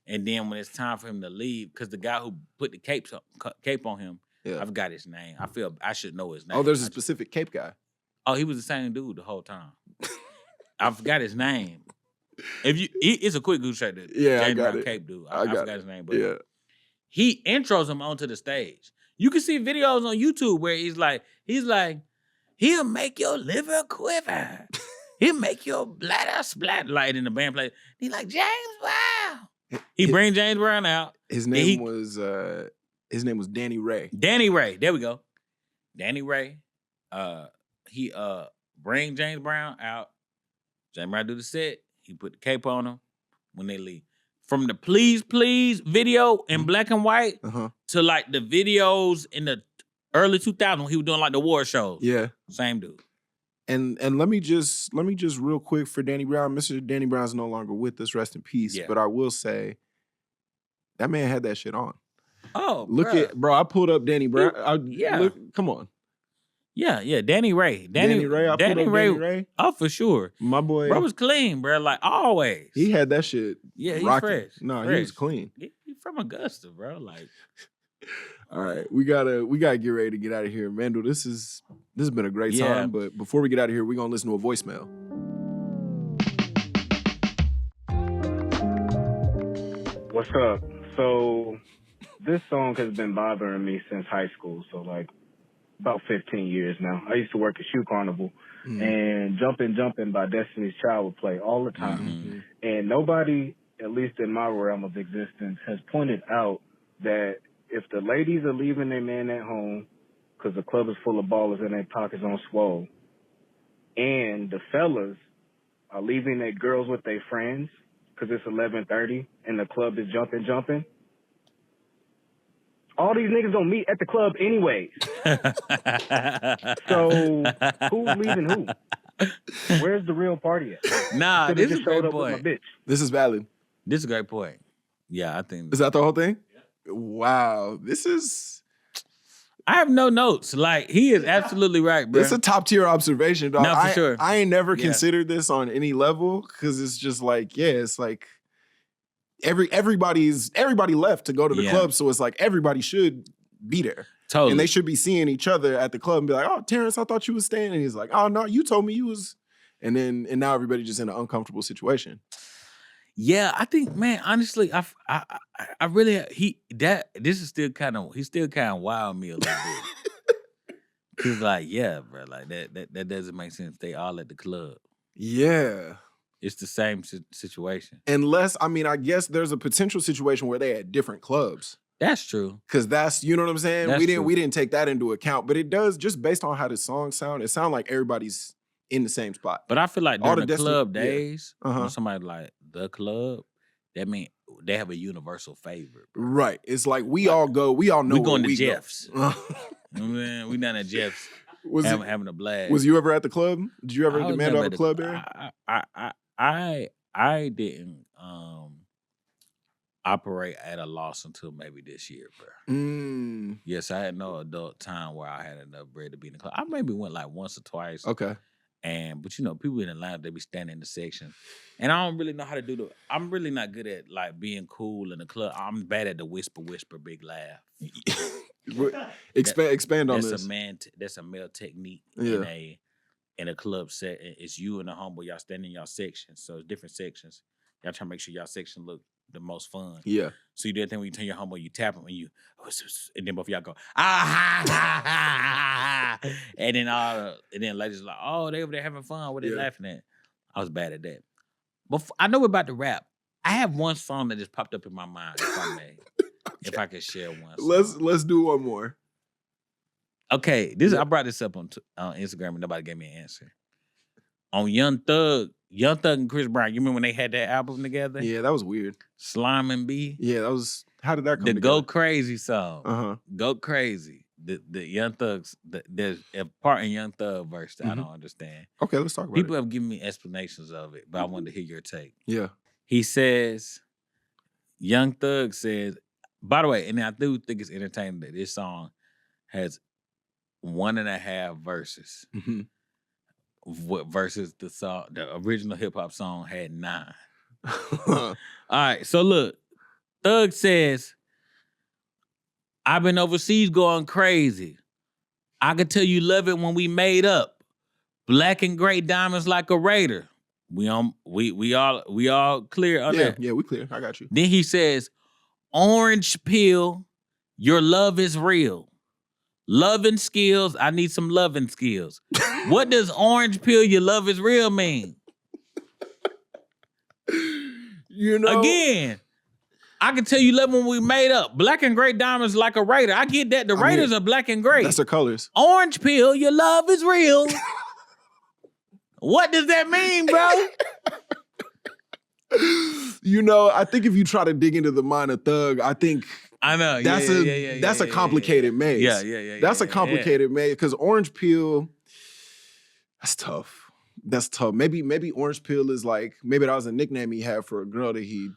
And then when it's time for him to leave, because the guy who put the cape on him, I forgot his name. I feel I should know his name. Oh, there's a specific cape guy. Oh, he was the same dude the whole time. I forgot his name. It's a quick Google search. I got it. Cape dude. I forgot his name, but he intros him onto the stage. You can see videos on YouTube where he's like, he'll make your liver quiver. He'll make your bladder splat. Like in the band play. He's like, James Brown. He bring James Brown out. His name was Danny Ray. Danny Ray. There we go. Danny Ray. He bring James Brown out. James Brown do the set. He put the cape on him when they leave. From the Please Please video in black and white to like the videos in the early 2000s when he was doing like the war shows. Yeah. Same dude. And let me just real quick for Danny Brown. Mr. Danny Brown's no longer with us. Rest in peace. Yeah. But I will say that man had that shit on. Oh, bro, I pulled up Danny Brown. Come on. Yeah, Danny Ray. Danny Ray. Oh, for sure. My boy. Bro was clean, bro, like always. He had that shit. Yeah, he's rocking. Fresh. No, fresh. He was clean. He from Augusta, bro. Like, all right, we gotta get ready to get out of here. Mandal, this has been a great time, but before we get out of here, we're gonna listen to a voicemail. What's up? So this song has been bothering me since high school, so like about 15 years now. I used to work at Shoe Carnival, and Jumpin' by Destiny's Child would play all the time. And nobody, at least in my realm of existence, has pointed out that if the ladies are leaving their man at home because the club is full of ballers and their pockets on swole, and the fellas are leaving their girls with their friends because it's 11:30 and the club is jumping, all these niggas don't meet at the club anyways. So who's leaving who? Where's the real party at? Nah, this is a great point. This is valid. This is a great point. Yeah, I think. Is that the whole thing? Yeah. Wow. I have no notes. Like, he is absolutely right, bro. It's a top tier observation, dog. No, for sure. I ain't never considered this on any level because it's just like, it's like everybody left to go to the club, so it's like everybody should be there. Totally. And they should be seeing each other at the club and be like, oh, Terrence, I thought you was staying. And he's like, oh, no, you told me you was. And now everybody just in an uncomfortable situation. Yeah, I think, man, honestly, I really, he's still kind of wild me a little bit. Cause like, yeah, bro, like that doesn't make sense. They all at the club. Yeah. It's the same situation. Unless, I guess there's a potential situation where they at different clubs. That's true. Cause that's, you know what I'm saying? That's We didn't take that into account, but it does, just based on how the song sound, it sounds like everybody's in the same spot. But I feel like during the club days, when somebody like the club, that mean they have a universal favorite. Bro. Right. It's like we all know we going to Jeff's. Man, we down at Jeff's having a blast. Was you ever at the club? Did you ever demand out the club area? I didn't operate at a loss until maybe this year, bro. Yes, I had no adult time where I had enough bread to be in the club. I maybe went like once or twice. Okay. But people in Atlanta, they be standing in the section. And I don't really know how to I'm really not good at like being cool in the club. I'm bad at the whisper, big laugh. Expand on this. That's a male technique in a club set. It's you and the homeboy, y'all standing in y'all sections. So it's different sections. Y'all trying to make sure y'all section look the most fun. Yeah. So you do that thing when you turn your homeboy, you tap him and then both of y'all go, and then ladies are like, oh, they over there having fun. What they laughing at? I was bad at that. But I know about the rap. I have one song that just popped up in my mind, if I may. Okay. If I could share one song. Let's do one more. Okay, I brought this up on Instagram and nobody gave me an answer. On Young Thug and Chris Brown, you remember when they had that album together? Yeah, that was weird. Slime and B? Yeah, how did that come together? The Go Crazy song. Go Crazy. The Young Thugs, there's a part in Young Thug verse that I don't understand. Okay, let's talk about People have given me explanations of it, but I wanted to hear your take. Yeah. He says, Young Thug says, by the way, and I do think it's entertaining that this song has 1.5 verses. Versus the original hip hop song had 9. All right, so look, Thug says, I've been overseas going crazy. I could tell you love it when we made up. Black and gray diamonds like a raider. We all clear on that. Yeah, we clear. I got you. Then he says, orange peel, your love is real. Loving skills, I need some loving skills. What does orange peel, your love is real mean? Again, I can tell you love when we made up. Black and gray diamonds like a raider. I get that. The raiders are black and gray. That's their colors. Orange peel, your love is real. What does that mean, bro? I think if you try to dig into the mind of Thug, I know. That's a complicated maze. Yeah. That's a complicated maze because orange peel, that's tough. That's tough. Maybe orange peel is like, maybe that was a nickname he had for a girl that he.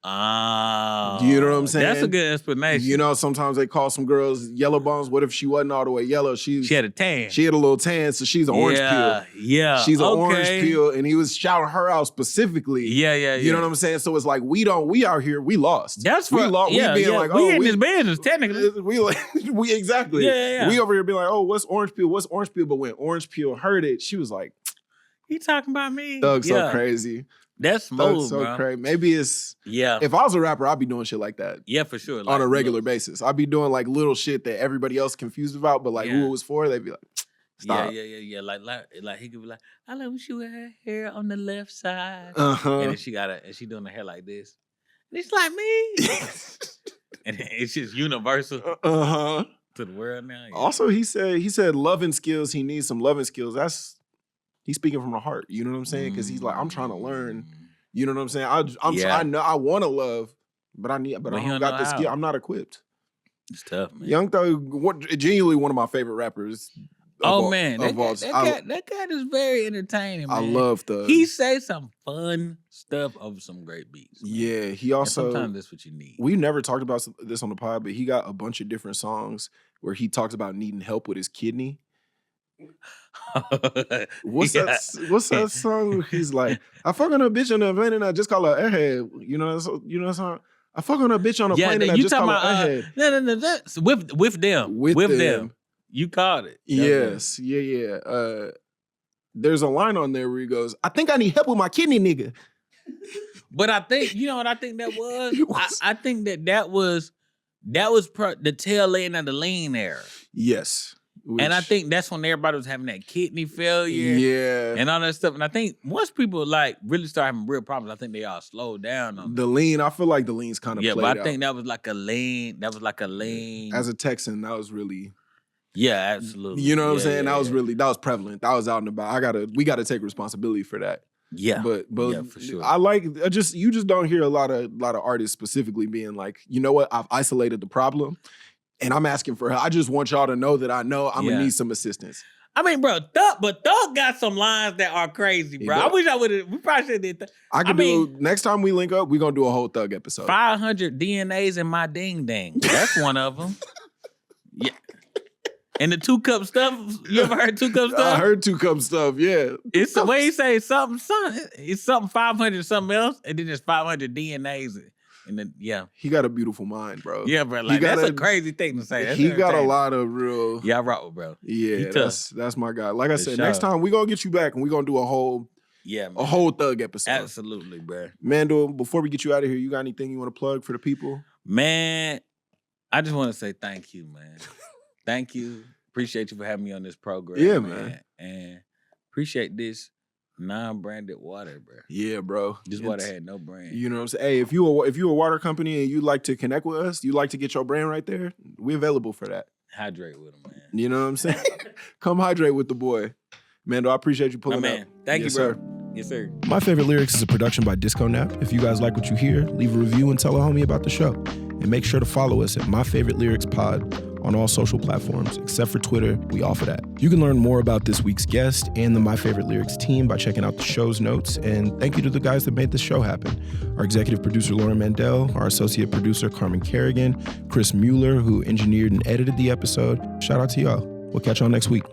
Oh, you know what I'm saying? That's a good explanation. Sometimes they call some girls yellow bones. What if she wasn't all the way yellow? She had a tan. She had a little tan, so she's an orange peel. Yeah, she's an orange peel, and he was shouting her out specifically. Yeah. You know what I'm saying? So it's like we out here, we lost. That's we lost. Yeah, we in this business technically. We exactly. Yeah. We over here being like, oh, what's orange peel? What's orange peel? But when orange peel heard it, she was like, he talking about me. Thug's so crazy. That's smooth, so bro. crazy. Maybe it's if I was a rapper, I'd be doing shit like that. Yeah, for sure. On a regular basis. I'd be doing like little shit that everybody else confused about, but like who it was for, they'd be like, stop. Yeah. Like he could be like, I love when she wear her hair on the left side. Uh-huh. And then she doing the hair like this. And it's like me. And it's just universal to the world now. Yeah. Also, he said loving skills, he needs some loving skills. He's speaking from the heart. You know what I'm saying? Because he's like, I'm trying to learn. You know what I'm saying? I know I want to love, but I don't got the skill. I'm not equipped. It's tough, man. Young Thug, genuinely one of my favorite rappers Oh man, that Vulture. cat is very entertaining, man. I love Thug. He says some fun stuff over some great beats. Man. Yeah, he also. And sometimes that's what you need. We never talked about this on the pod, but he got a bunch of different songs where he talks about needing help with his kidney. What's that song where he's like, I fuck on a bitch on the plane and I just call her airhead. You know that song? I fuck on a bitch on a plane and I just call her airhead. No, that's with them. With them. You called it. Yes. Yeah. There's a line on there where he goes, I think I need help with my kidney, nigga. But I think, you know what I think that was? I think that was the tail end of the lean era. Yes. And I think that's when everybody was having that kidney failure. Yeah. And all that stuff. And I think once people like really start having real problems, I think they all slowed down on the lean. I feel like the lean's kind of played but I out. think that was like a lean. As a Texan, that was really... Yeah, absolutely. You know what I'm saying? That was prevalent. That was out and about. We gotta take responsibility for that. Yeah. But yeah, for sure. You just don't hear a lot of artists specifically being like, you know what, I've isolated the problem and I'm asking for help. I just want y'all to know that I know I'm gonna need some assistance. I mean, bro, Thug got some lines that are crazy, bro. I wish we probably should have did that. Next time we link up, we're gonna do a whole Thug episode. 500 DNAs in my ding ding. That's one of them. Yeah. And the 2 cup stuff, you ever heard 2 cup stuff? I heard 2 cup stuff, yeah. It's the way he say something, it's something 500 something else, and then there's 500 DNAs. And then, yeah. He got a beautiful mind, bro. Yeah, bro. Like, that's a crazy thing to say. He got a lot of real... Yeah, I rock with bro. Yeah, that's my guy. Like I said, next time we're going to get you back and we're going to do a whole Thug episode. Absolutely, bro. Mandal, before we get you out of here, you got anything you want to plug for the people? Man, I just want to say thank you, man. Thank you. Appreciate you for having me on this program. Yeah, man. And appreciate this non-branded water, bro. Yeah, bro. This water had no brand. You know what I'm saying? Hey, if you a water company and you like to connect with us, you like to get your brand right there, we're available for that. Hydrate with them, man. You know what I'm saying? Come hydrate with the boy. Mandal, I appreciate you pulling up. Thank you, bro. Sir. Yes, sir. My Favorite Lyrics is a production by Disco Nap. If you guys like what you hear, leave a review and tell a homie about the show. And make sure to follow us at My Favorite Lyrics Pod on all social platforms, except for Twitter. We offer that. You can learn more about this week's guest and the My Favorite Lyrics team by checking out the show's notes. And thank you to the guys that made this show happen. Our executive producer, Lauren Mandel, our associate producer, Carmen Kerrigan, Chris Mueller, who engineered and edited the episode. Shout out to y'all. We'll catch y'all next week.